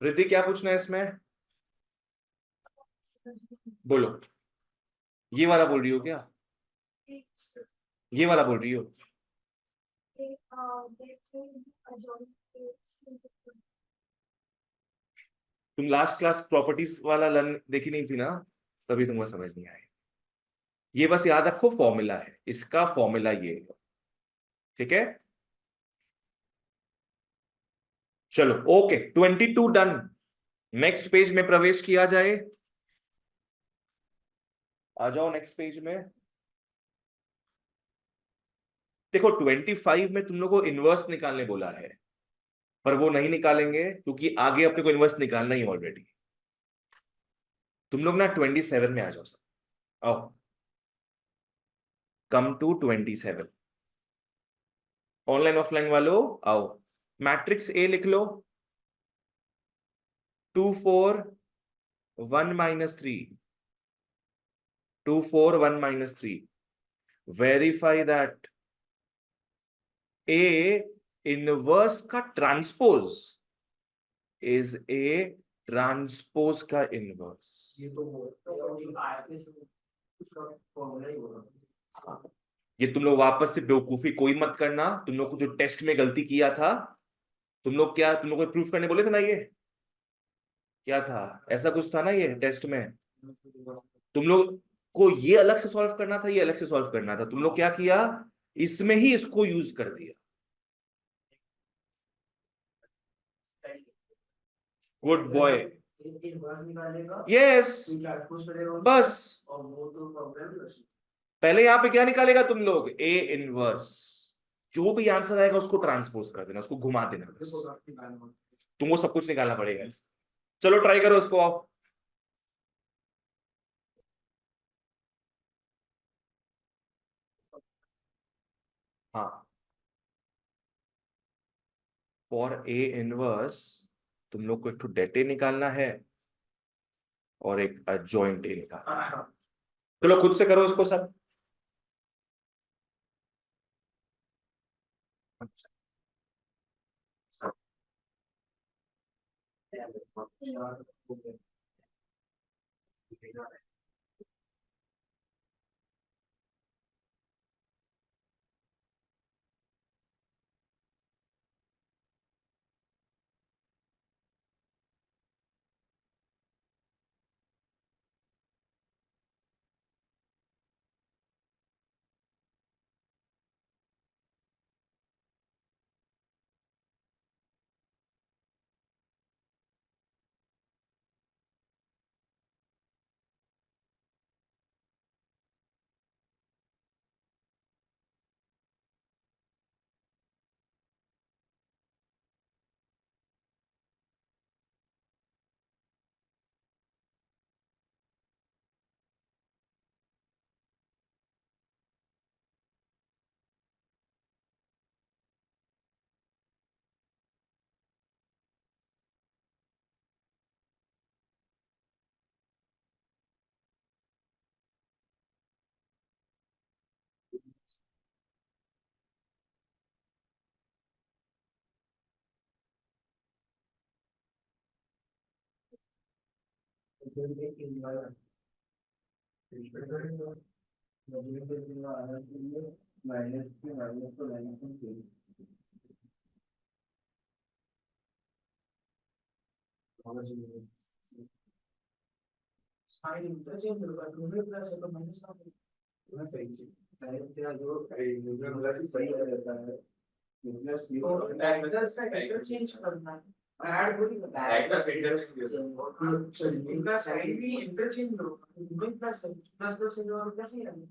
रिद्धि क्या पूछना है इसमें, बोलो। ये वाला बोल रही हो क्या, ये वाला बोल रही हो? तुम लास्ट क्लास प्रॉपर्टीज वाला लर्न देखी नहीं थी ना, तभी तुमको समझ नहीं आया। ये बस याद रखो फॉर्मूला है, इसका फॉर्मूला ये है, ठीक है। चलो ओके, 22 डन। नेक्स्ट पेज में प्रवेश किया जाए, आ जाओ नेक्स्ट पेज में। देखो 25 में तुम लोगों को इनवर्स निकालने बोला है, पर वो नहीं निकालेंगे क्योंकि आगे अपने को इनवर्स निकालना ही ऑलरेडी। तुम लोग ना 27 में आ जाओ सब, आओ, कम टू 27। ऑनलाइन ऑफलाइन वालों आओ, मैट्रिक्स ए लिख लो, 2 4 1 -3, 2 4 1 -3। वेरीफाई दैट ए इनवर्स का ट्रांसपोज इज ए ट्रांसपोज का इनवर्स। ये तो आयत से कुछ फॉर्मूला ही होगा। ये तुम लोग वापस से बेवकूफी कोई मत करना, तुम लोग को जो टेस्ट में गलती किया था, तुम लोग क्या, तुम लोग को प्रूफ करने बोले थे ना, ये क्या था, ऐसा कुछ था ना ये टेस्ट में। तुम लोग को ये अलग से सॉल्व करना था, ये अलग से सॉल्व करना था, तुम लोग क्या किया, इसमें ही इसको यूज कर दिया। गुड बॉय, यस, बस। और वो तो प्रॉब्लम पहले यहां पे क्या निकालेगा तुम लोग, ए इनवर्स, जो भी आंसर आएगा उसको ट्रांसपोज कर देना, उसको घुमा देना बस। तुमको सब कुछ निकालना पड़ेगा। चलो ट्राई करो उसको, आओ। हाँ, फॉर ए इनवर्स तुम लोग को एक तो डेट ए निकालना है और एक जॉइंट ए निकालना है। चलो खुद से करो उसको सब। साइन इंटरचेंज होगा, न्यूमरल प्लस है तो माइनस का होगा। सही चीज तेरा जो न्यूमरल प्लस सही रहता है, प्लस जीरो डायगोनल्स का इंटरचेंज करना है, ऐड थोड़ी करना है, डायगोनल इंटरचेंज इनका साइन भी इंटरचेंज होगा, न्यूमरल प्लस प्लस से जो प्लस ही रहेगा।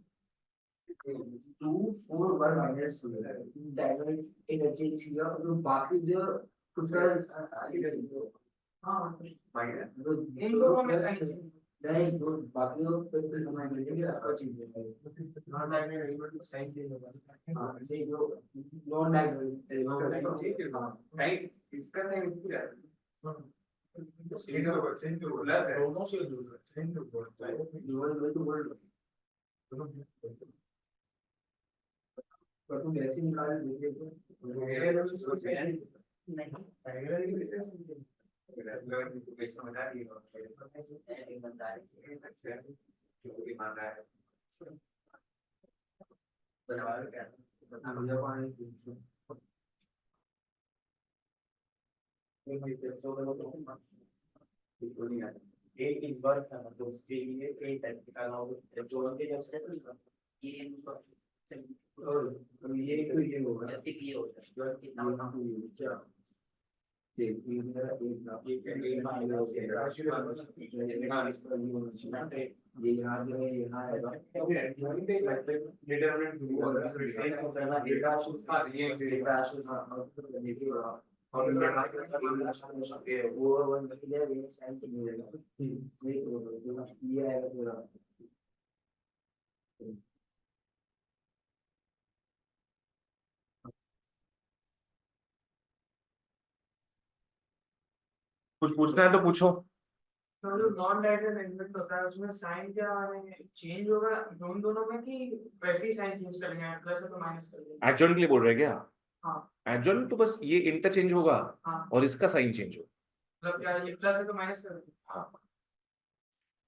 2 4 1 माइनस डायगोनल इंटरचेंज किया और बाकी जो टोटल हाँ माइनस इन दोनों में साइन नहीं, जो बाकी लोग पे हमारे मिलेंगे आपका चीज है नॉन डायगोनल एलिमेंट को साइन चेंज होगा। हां जैसे जो नॉन डायगोनल साइन इसका साइन इसकी है। हां चेंज होगा, चेंज होगा, दोनों चेंज होगा, चेंज होगा, न्यूमरल में तो वर्ड पर तुम ऐसे निकाल दीजिए तो मेरे लोग से सोच रहे हैं नहीं पहले ही लेते हैं लोग को कैसे बता दिए एक बंदा है जो भी मान रहा है बनवा क्या बता मुझे कौन है एक इन्वर्स है मतलब उसके लिए कई टाइप के काला होगा जो उनके जैसे ये तो ये तो ये होगा ऐसे ये होता है जो कि नाम क्या ये यहाँ जो है यहाँ आएगा और वो साइन मिलेगा ये आएगा पूरा कुछ पूछना है तो पूछो। तो जो नॉन डायरेक्ट एलिमेंट होता है उसमें साइन क्या चेंज होगा दोनों में कि वैसे ही साइन चेंज करेंगे प्लस है तो माइनस कर देंगे एडजॉइंट के लिए बोल रहे हैं क्या? हाँ एडजॉइंट तो बस ये इंटरचेंज होगा हाँ और इसका साइन चेंज होगा। मतलब क्या ये प्लस है तो माइनस कर देंगे हाँ,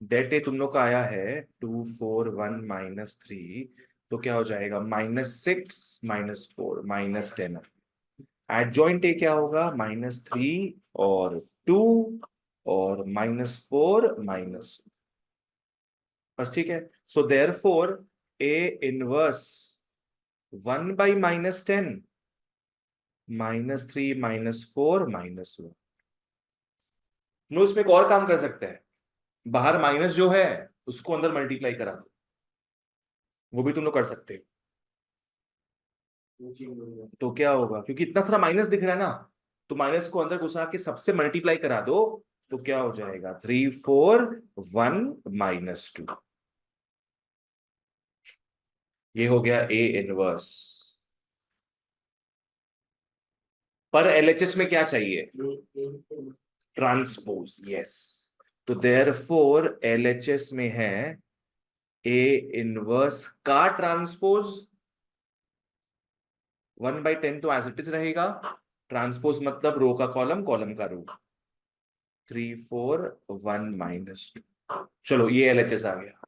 डेट ए तुम लोग का आया है 2 4 1 -3, तो क्या हो जाएगा -6 -4 -10। एडजॉइंट ए क्या होगा -3 और 2 और -4 माइनस, बस ठीक है। So therefore A inverse 1/-10 -3 -4 -1। No, इसमें एक और काम कर सकते हैं, बाहर माइनस जो है उसको अंदर मल्टीप्लाई करा दो, वो भी तुम लोग कर सकते हो। तो क्या होगा, क्योंकि इतना सारा माइनस दिख रहा है ना, तो माइनस को अंदर घुसा के सबसे मल्टीप्लाई करा दो, तो क्या हो जाएगा 3 4 1 -2। ये हो गया ए इनवर्स। पर एलएचएस में क्या चाहिए? Transpose, yes. तो देयरफॉर एलएचएस में है ए इनवर्स का ट्रांसपोज, 1/10 तो एज इट इज रहेगा, ट्रांसपोज मतलब रो का कॉलम, कॉलम का रो। 3 4 1 -2। चलो ये एलएचएस आ गया।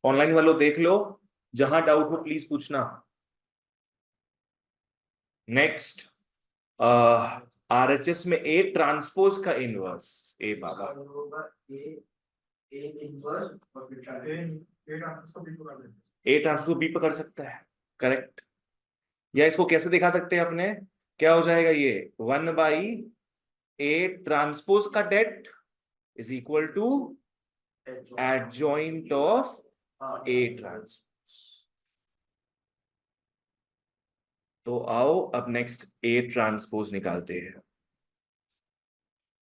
ऑनलाइन वालों देख लो, जहां डाउट हो प्लीज पूछना। नेक्स्ट, आरएचएस में ए ट्रांसपोज का इनवर्स, ए बाबा, ए ट्रांसपोज बी पकड़ सकता है, करेक्ट। या इसको कैसे दिखा सकते हैं अपने, क्या हो जाएगा ये 1/ए ट्रांसपोज का det is equal to adjoint of A transpose. तो आओ अब नेक्स्ट ए ट्रांसपोज निकालते हैं।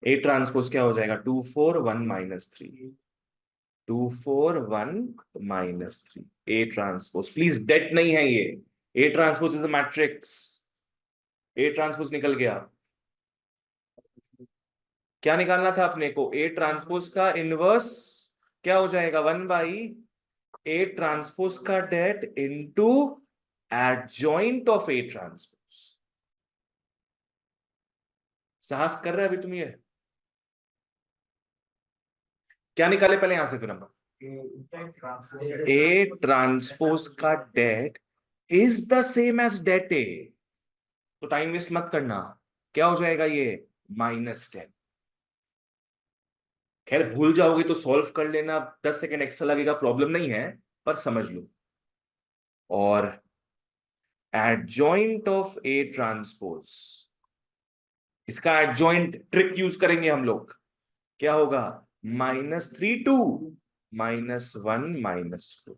ए ट्रांसपोज क्या हो जाएगा 2 4 1 -3, 2 4 1 -3। ए ट्रांसपोज, प्लीज डेट नहीं है ये, A transpose is a matrix. A transpose निकल गया। क्या निकालना था अपने को, ए ट्रांसपोज का इनवर्स क्या हो जाएगा 1/ए ट्रांसपोज का det into adjoint of A transpose. साहस कर रहे हैं अभी तुम, ये क्या निकाले पहले यहां से, फिर हम ए ट्रांसपोज का det is the same as det A, तो टाइम वेस्ट मत करना। क्या हो जाएगा ये -10। खैर भूल जाओगे तो सॉल्व कर लेना, 10 सेकेंड एक्स्ट्रा लगेगा, प्रॉब्लम नहीं है, पर समझ लो। और एडजॉइंट ऑफ ए ट्रांसपोज, इसका एडजॉइंट ट्रिक यूज करेंगे हम लोग। क्या होगा -3 2 -1 -4।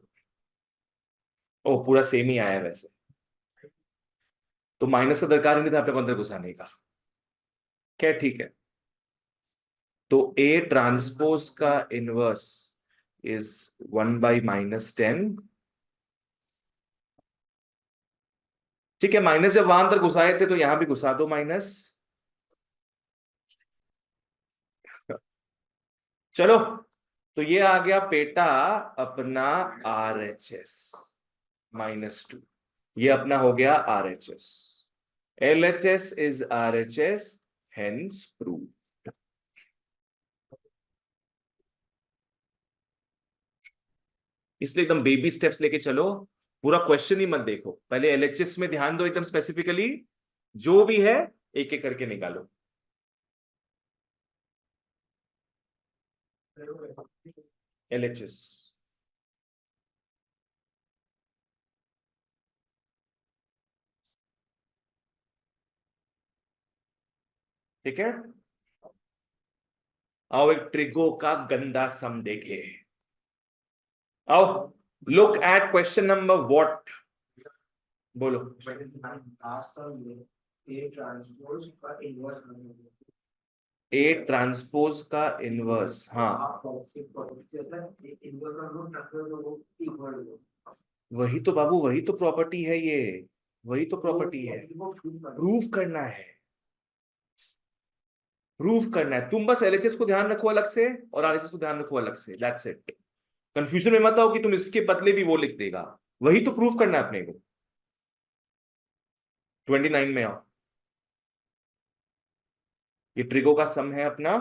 ओ पूरा सेम ही आया वैसे, तो माइनस का दरकार ही नहीं था अपने को अंदर घुसाने का। क्या ठीक है, तो ए ट्रांसपोज का इनवर्स इज 1/-10। ठीक है, माइनस जब वहां अंदर घुसाए थे तो यहां भी घुसा दो माइनस। चलो तो ये आ गया बेटा अपना RHS -2, ये अपना हो गया RHS। LHS is RHS, hence proved। इसलिए एकदम बेबी स्टेप्स लेके चलो, पूरा क्वेश्चन ही मत देखो, पहले LHS में ध्यान दो एकदम स्पेसिफिकली, जो भी है एक एक करके निकालो। LHS ठीक है। आओ एक ट्रिगो का गंदा सम देखे। आओ look at question number what, बोलो। ए ट्रांसपोज का इनवर्स, हाँ वही तो बाबू, वही तो प्रॉपर्टी है ये, वही तो प्रॉपर्टी है, प्रूफ करना है, प्रूफ करना है। तुम बस LHS को ध्यान रखो अलग से और RHS को ध्यान रखो अलग से, दैट्स इट। कंफ्यूजन में मत आओ कि तुम इसके बदले भी वो लिख देगा, वही तो प्रूफ करना है अपने को। 29 में आओ, ये ट्रिगो का सम है अपना,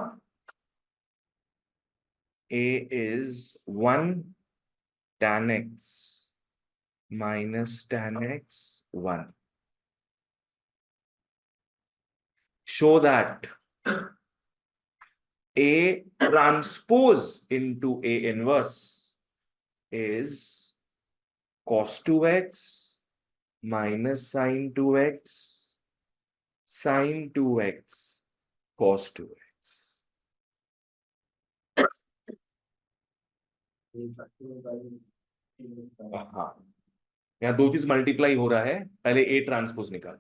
A is 1 tan x minus tan x 1. Show that A transpose into A inverse is cos 2x minus sin 2x sin 2x cos 2x। हाँ, यहाँ दो चीज मल्टीप्लाई हो रहा है, पहले A ट्रांसपोज निकाल।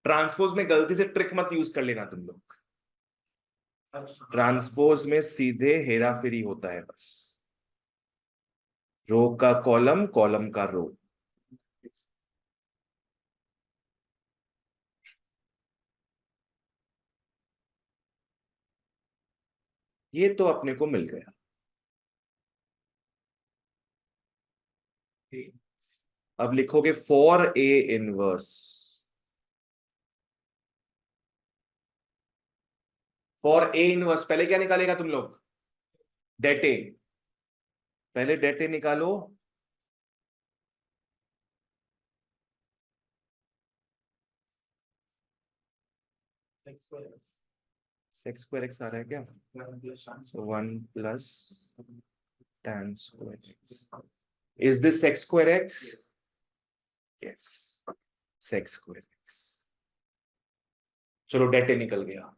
ट्रांसपोज में गलती से ट्रिक मत यूज कर लेना तुम लोग, ट्रांसपोज में सीधे हेरा फेरी होता है बस, रो का कॉलम, कॉलम का रो। ये तो अपने को मिल गया। अब लिखोगे for A inverse, for A inverse पहले क्या निकालेगा तुम लोग, डेट A, पहले डेट A निकालो। सेक्स स्क्वायर एक्स आ रहा है क्या, 1 plus tan square x, is this sex square x, yes sex square x. चलो डेट A निकल गया,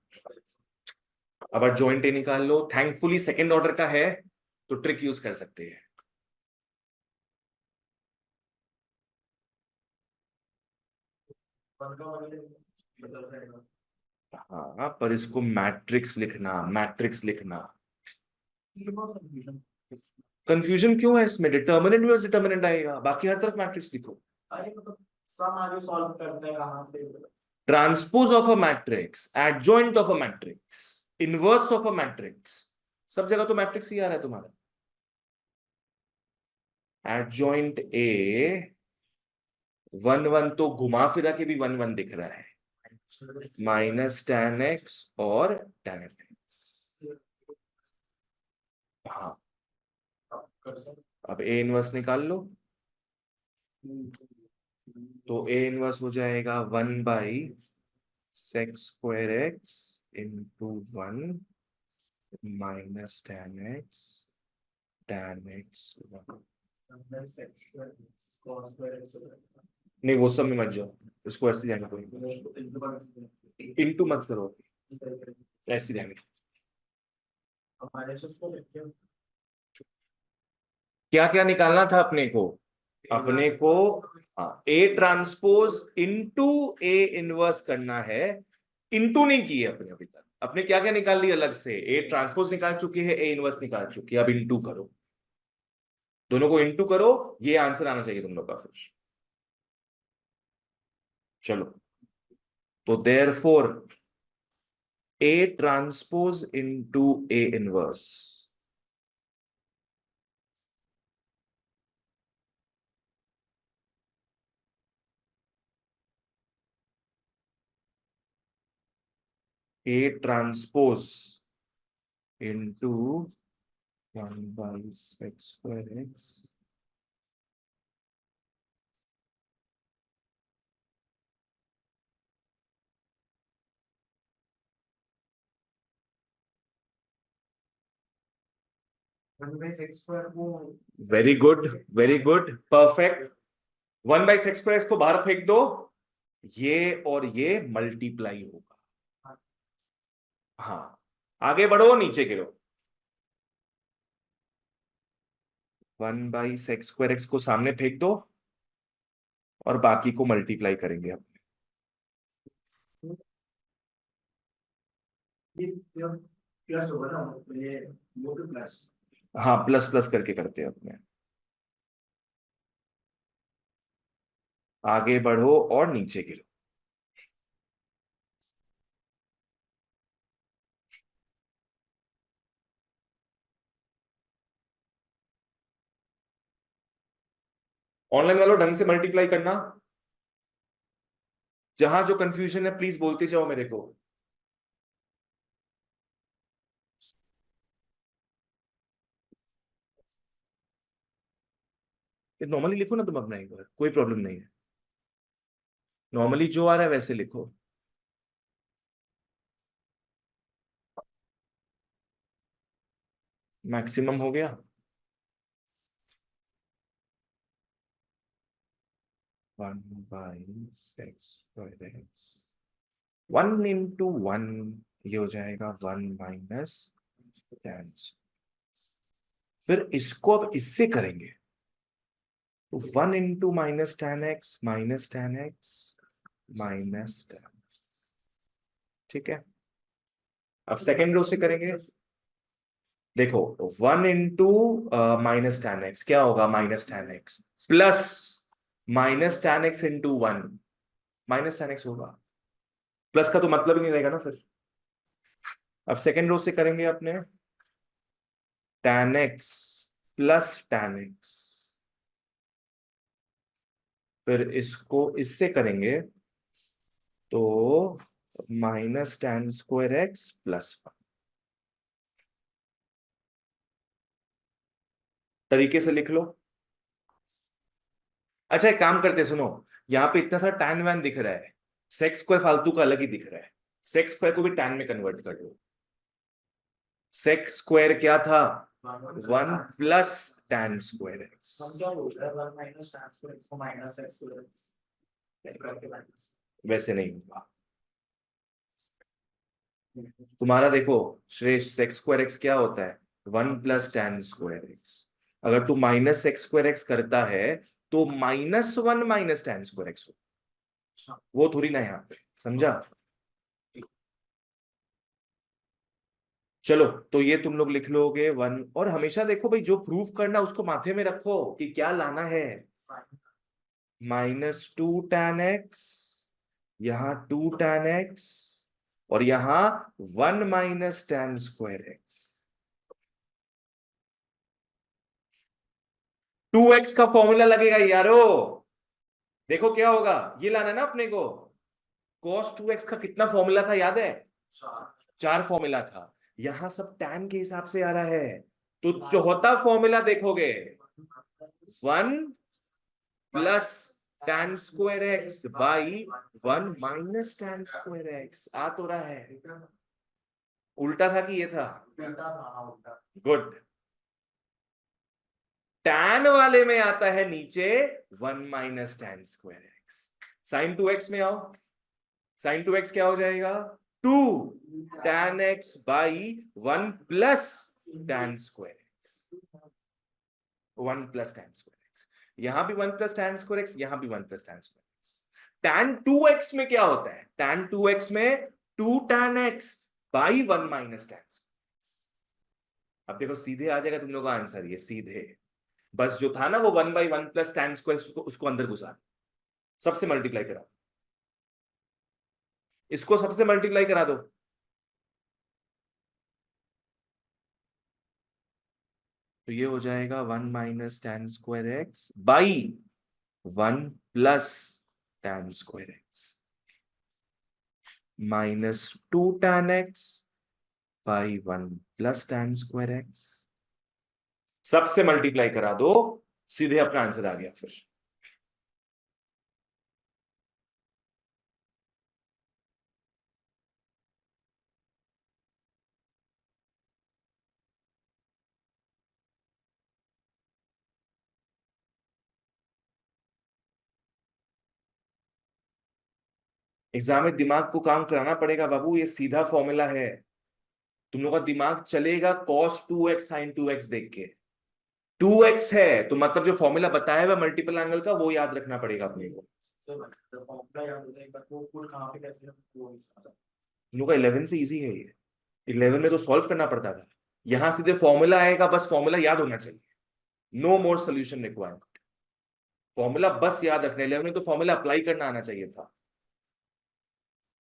अब जॉइंट A निकाल लो। थैंकफुली सेकेंड ऑर्डर का है तो ट्रिक यूज कर सकते हैं। हाँ पर इसको मैट्रिक्स लिखना, मैट्रिक्स लिखना। कंफ्यूजन क्यों है इसमें, डिटर्मिनेंट में डिटर्मिनेंट आएगा, बाकी हर तरफ मैट्रिक्स लिखो। सम आगे सॉल्व करने का हाथ पे transpose of a matrix, adjoint of a matrix, inverse of a matrix, सब जगह तो मैट्रिक्स ही आ रहा है तुम्हारा। एडजॉइंट ए 1 1 तो घुमा फिरा के भी 1 1 दिख रहा है, माइनस tan x और tan x। हाँ अब A इनवर्स निकाल लो, तो A इनवर्स हो जाएगा 1 by sex square x into 1 minus tan x नहीं वो सब में मत जाओ, इसको ऐसे जाने दो, इंटू मत करो, ऐसे जाने। क्या क्या निकालना था अपने को, अपने को A transpose into A inverse करना है, इंटू नहीं किए अपने अभी तक। अपने क्या क्या निकाल लिया अलग से, A ट्रांसपोज निकाल चुके हैं, A इनवर्स निकाल चुके हैं, अब इंटू करो, दोनों को इंटू करो, ये आंसर आना चाहिए तुम लोग का फिर। चलो तो therefore A transpose into A inverse. A transpose into 1/sec²x। 1/sec² को very good, very good, perfect. 1/sec²x को बाहर फेंक दो, ये और ये मल्टीप्लाई होगा। हाँ, आगे बढ़ो, नीचे गिरो। 1/sec²x को सामने फेंक दो और बाकी को मल्टीप्लाई करेंगे अब। ये प्लस होगा ना, तो ये वो भी प्लस। हाँ, प्लस प्लस करके करते हैं अपने। आगे बढ़ो और नीचे गिरो। ऑनलाइन वालों ढंग से मल्टीप्लाई करना। जहां जो कंफ्यूजन है प्लीज बोलते जाओ मेरे को। नॉर्मली लिखो ना तुम अपना, एक बार कोई प्रॉब्लम नहीं है। नॉर्मली जो आ रहा है वैसे लिखो। मैक्सिमम हो गया। 1/sec²x। 1 × 1, ये हो जाएगा 1 - tan। फिर इसको अब इससे करेंगे, तो 1 × -tan x -tan। ठीक है, अब सेकेंड रो से करेंगे। देखो, 1 × -tan x क्या होगा, -tan x plus -tan x × 1 -tan x होगा। प्लस का तो मतलब ही नहीं रहेगा ना फिर। अब सेकेंड रो से करेंगे अपने, tan x plus tan x। फिर इसको इससे करेंगे तो -tan² x +1। तरीके से लिख लो। अच्छा, एक काम करते हैं, सुनो। यहाँ पे इतना सारा tan वैन दिख रहा है, sec² फालतू का अलग ही दिख रहा है। sec² को भी tan में कन्वर्ट कर लो। sec² क्या था, 1 + tan²x। हम क्या बोल रहे हैं, 1 - tan² को -x²। वैसे नहीं होगा तुम्हारा। देखो श्रेष्ठ, sec² x क्या होता है, 1 + tan²x। अगर तू -sec²x करता है तो -1 - tan²x हो। वो थोड़ी ना यहाँ पे, समझा। चलो, तो ये तुम लोग लिख लोगे 1। और हमेशा देखो भाई, जो प्रूफ करना उसको माथे में रखो कि क्या लाना है। -2 tan x, यहाँ 2 tan x, और यहाँ 1 - tan²x। 2x का फॉर्मूला लगेगा यारो। देखो क्या होगा, ये लाना है ना अपने को। cos 2x का कितना फॉर्मूला था याद है, 4 फॉर्मूला था। यहां सब tan के हिसाब से आ रहा है, तो जो होता फॉर्मूला देखोगे, 1 + tan²x बाई 1 - tan²x आ तो रहा है। उल्टा था कि ये था, गुड। tan वाले में आता है नीचे 1 - tan²x। sin 2x में आओ, sin 2x क्या हो जाएगा, 2 tan x by 1 + tan²x। 1 + tan²x, यहां भी 1 + tan²x, यहां भी 1 + tan²x। tan 2x में क्या होता है, tan 2x में 2 tan x बाई 1 - tan²। अब देखो सीधे आ जाएगा तुम लोग का आंसर, ये सीधे। बस जो था ना वो 1/1 + tan², उसको अंदर घुसा, सबसे मल्टीप्लाई करा, इसको सबसे मल्टीप्लाई करा दो। तो ये हो जाएगा 1 minus tan square x by 1 plus tan square x minus 2 tan x by 1 plus tan square x. सबसे मल्टीप्लाई करा दो, सीधे अपना आंसर आ गया फिर। एग्जाम में दिमाग को काम कराना पड़ेगा बाबू, ये सीधा फॉर्मूला है। तुम लोग का दिमाग चलेगा cos 2x sin 2x देख के। 2x है तो मतलब जो फॉर्मूला बताया हुआ मल्टीपल एंगल का वो याद रखना पड़ेगा अपने को। तुम लोग का 11 से इजी है ये, 11 में तो सॉल्व करना पड़ता था, यहां सीधे फॉर्मूला आएगा, बस फॉर्मूला याद होना चाहिए, no more solution required. Formula बस याद रखना, 11 में तो फॉर्मूला अप्लाई करना आना चाहिए था।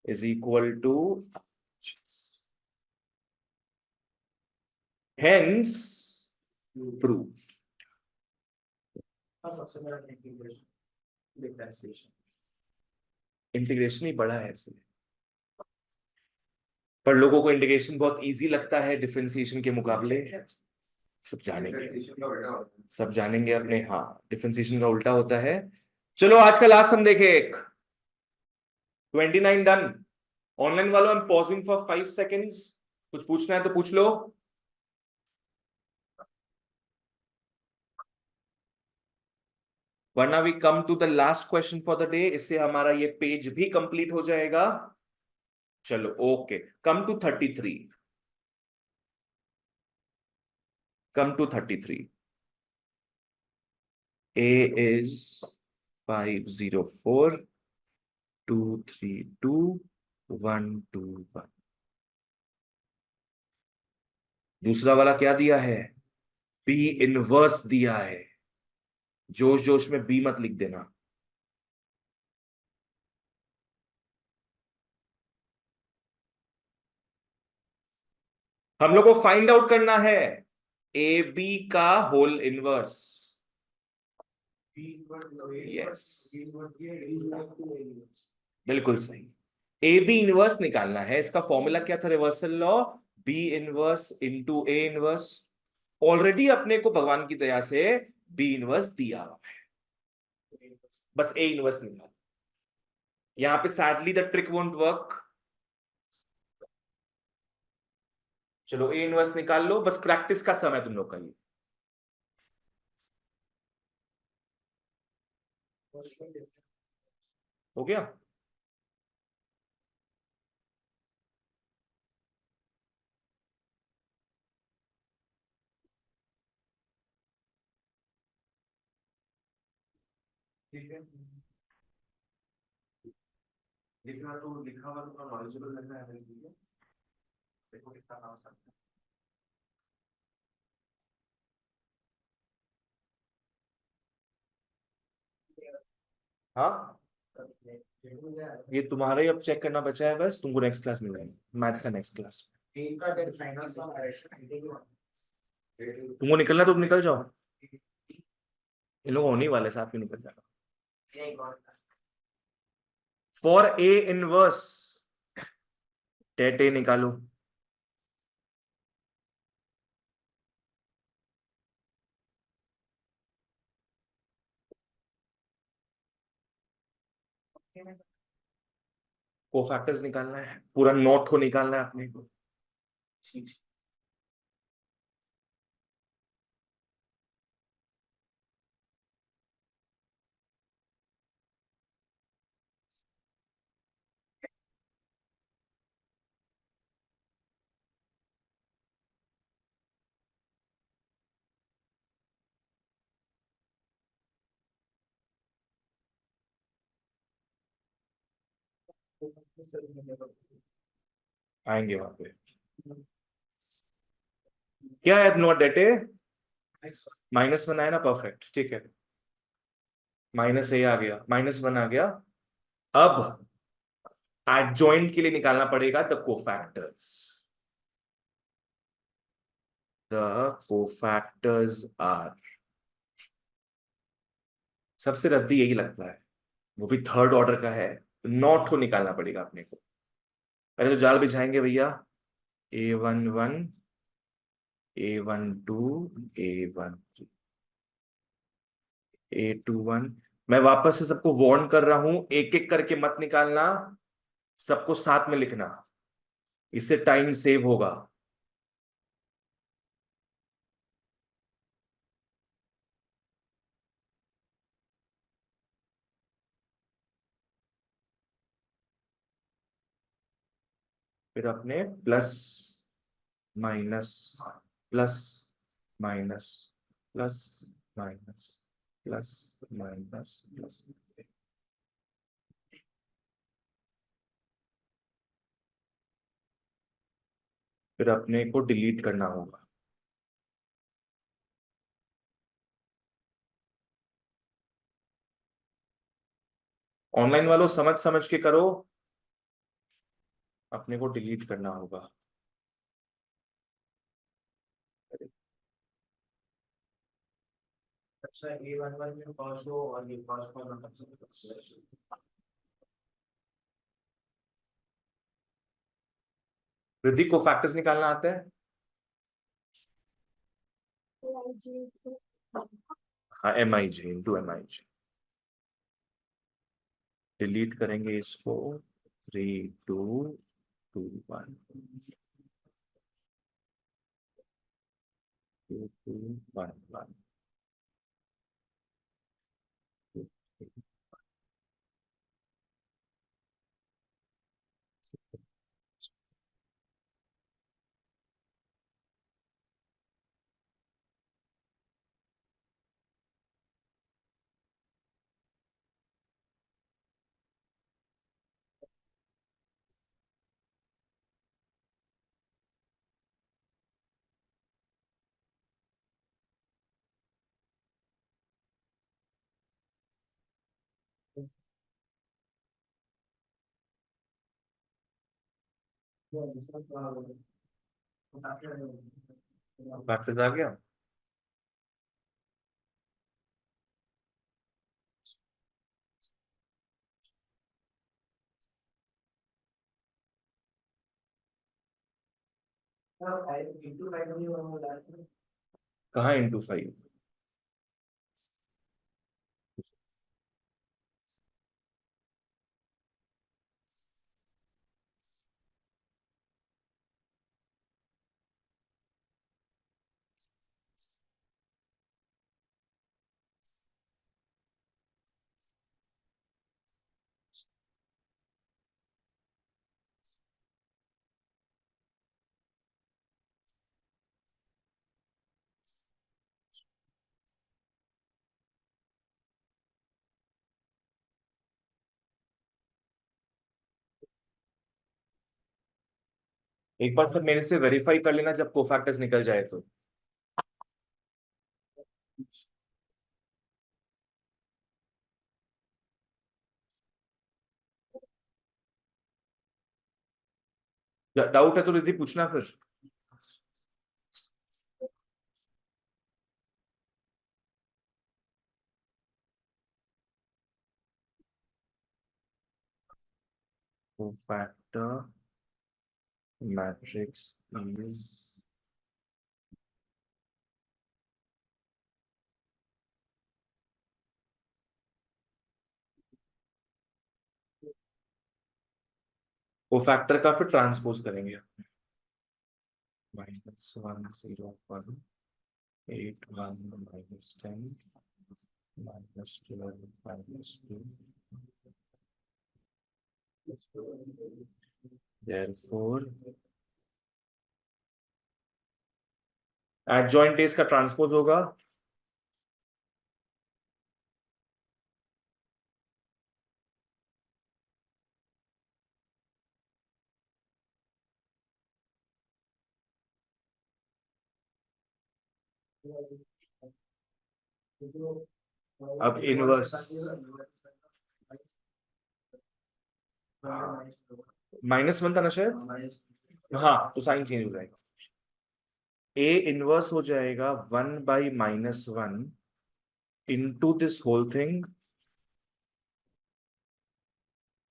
Is equal to hence proof. सबसे बड़ा डिफरेंशिएशन इंटीग्रेशन ही बड़ा है इसलिए, पर लोगों को इंटीग्रेशन बहुत इजी लगता है डिफरेंशिएशन के मुकाबले। सब जानेंगे, सब जानेंगे अपने, हाँ डिफरेंशिएशन का उल्टा होता है। चलो आज का लास्ट हम देखें एक 29 डन। ऑनलाइन वालों I am pausing for 5 seconds, कुछ पूछना है तो पूछ लो। वरना we come to the last question for the day, इससे हमारा ये पेज भी कंप्लीट हो जाएगा। चलो okay, come to 33, come to 33। A is 504 232 121। दूसरा वाला क्या दिया है? B इनवर्स दिया है। जोश जोश में B मत लिख देना। हम लोग को फाइंड आउट करना है ए बी का होल इनवर्स। यस, बिल्कुल सही। ए बी इनवर्स निकालना है, इसका फॉर्मूला क्या था? Reversal law, B inverse into A inverse. Already अपने को भगवान की दया से बी इनवर्स दिया हुआ है, बस ए इनवर्स निकाल। यहां पे sadly the trick won't work. चलो ए इनवर्स निकाल लो, बस प्रैक्टिस का समय तुम लोग का ये। हो गया? ठीक है, लिखना तो लिखा हुआ तो नॉलेजेबल लगना है मेरे लिए। देखो कितना नाम सकता है। हाँ, ये तुम्हारा ही अब चेक करना बचा है, बस तुमको नेक्स्ट क्लास में मिलेगा, मैथ्स का नेक्स्ट क्लास। तुमको निकलना तो तुम निकल जाओ, इन लोग होने वाले साथ में निकल जाना। फॉर ए इनवर्स टेट ए निकालो। कोफैक्टर्स निकालना है, पूरा नोट को निकालना है अपने को। ठीक, आएंगे वहां पे। क्या है नोट डेटे? -1 आया ना, परफेक्ट, ठीक है। -a आ गया, -1 आ गया। अब एडजॉइंट के लिए निकालना पड़ेगा the cofactors. The cofactors are, सबसे रद्दी यही लगता है, वो भी थर्ड ऑर्डर का है, नॉट को निकालना पड़ेगा अपने को। पहले तो जाल बिछाएंगे भैया, A11, A12, A13, A21। मैं वापस से सबको वार्न कर रहा हूं, एक एक करके मत निकालना, सबको साथ में लिखना, इससे टाइम सेव होगा। फिर अपने plus minus plus minus plus minus plus minus plus, फिर अपने को डिलीट करना होगा। ऑनलाइन वालों समझ समझ के करो, अपने को डिलीट करना होगा। अच्छा A11 में कॉस हो और ये कॉस को मतलब वृद्धि को फैक्टर्स निकालना आता है? हाँ, MIJ इंटू MIJ। डिलीट करेंगे इसको, 3 2 2 1 2 2 1 1 2 3। फैक्टर्स आ गया। कहाँ इंटू 5? एक बार फिर मेरे से वेरीफाई कर लेना जब कोफैक्टर्स निकल जाए तो। डाउट है तो रिद्धि पूछना फिर। कोफैक्टर मैट्रिक्स इज कोफैक्टर का फिर ट्रांसपोज करेंगे, -1 0 1 8 1 -10 -12 -2। Therefore, एडजॉइंट डेज का ट्रांसपोज होगा अब इनवर्स, -1 था ना शायद। हाँ, तो साइन चेंज हो जाएगा। ए इनवर्स हो जाएगा 1/-1 into this whole thing.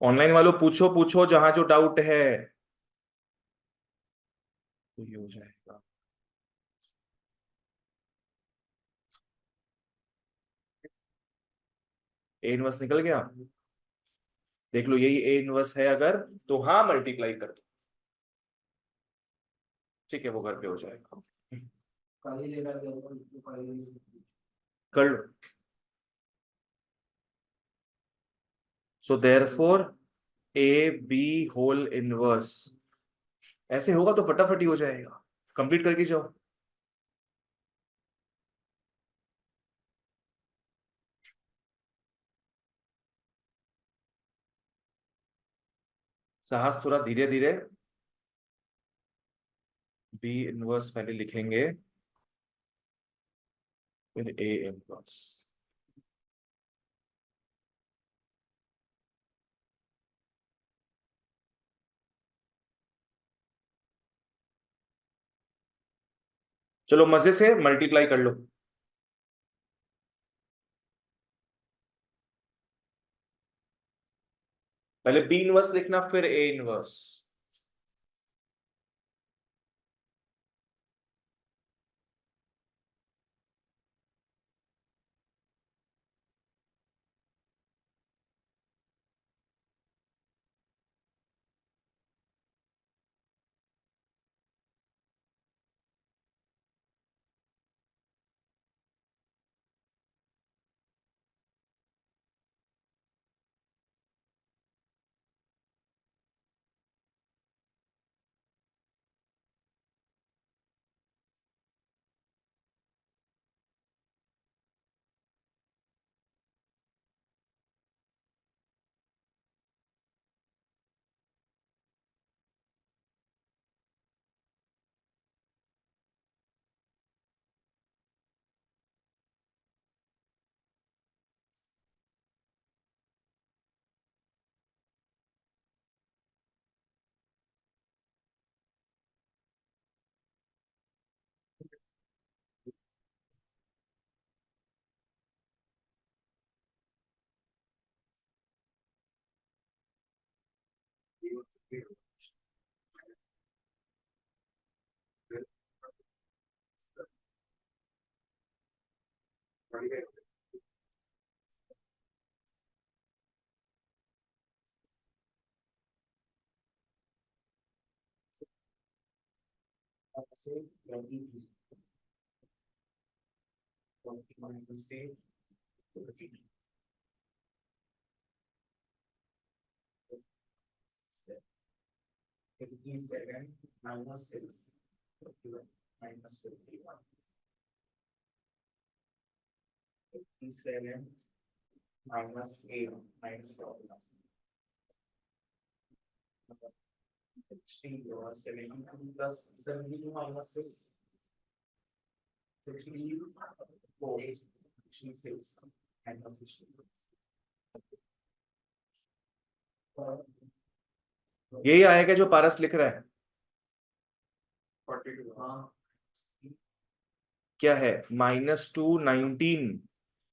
Online वालों पूछो पूछो जहां जो डाउट है। तो ये हो जाएगा ए इनवर्स निकल गया। देख लो यही ए इनवर्स है अगर, तो हाँ मल्टीप्लाई कर दो, ठीक है वो घर पे हो जाएगा। कर लो। So therefore A B whole inverse ऐसे होगा तो फटाफट ही हो जाएगा। कंप्लीट करके जाओ। साहस थोड़ा धीरे धीरे। बी इनवर्स पहले लिखेंगे, फिर ए इनवर्स। चलो मजे से मल्टीप्लाई कर लो। पहले बी इनवर्स लिखना फिर ए इनवर्स। यही आएगा जो पारस लिख रहा है। क्या है? -2 19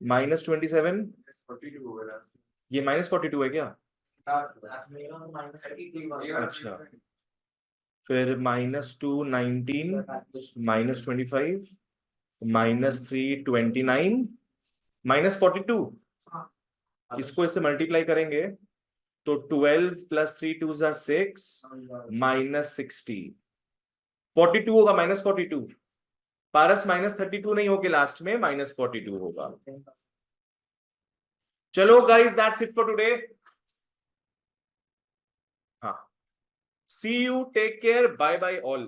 -27। ये -42 है क्या? अच्छा, फिर -2 19 -25 -3 29 -42। इसको इससे मल्टीप्लाई करेंगे तो 12 + 3 2 6 -60 42 होगा। -42 पारस -32 नहीं होके लास्ट में -42 होगा। चलो guys that's it for today. हाँ, see you, take care, bye bye all.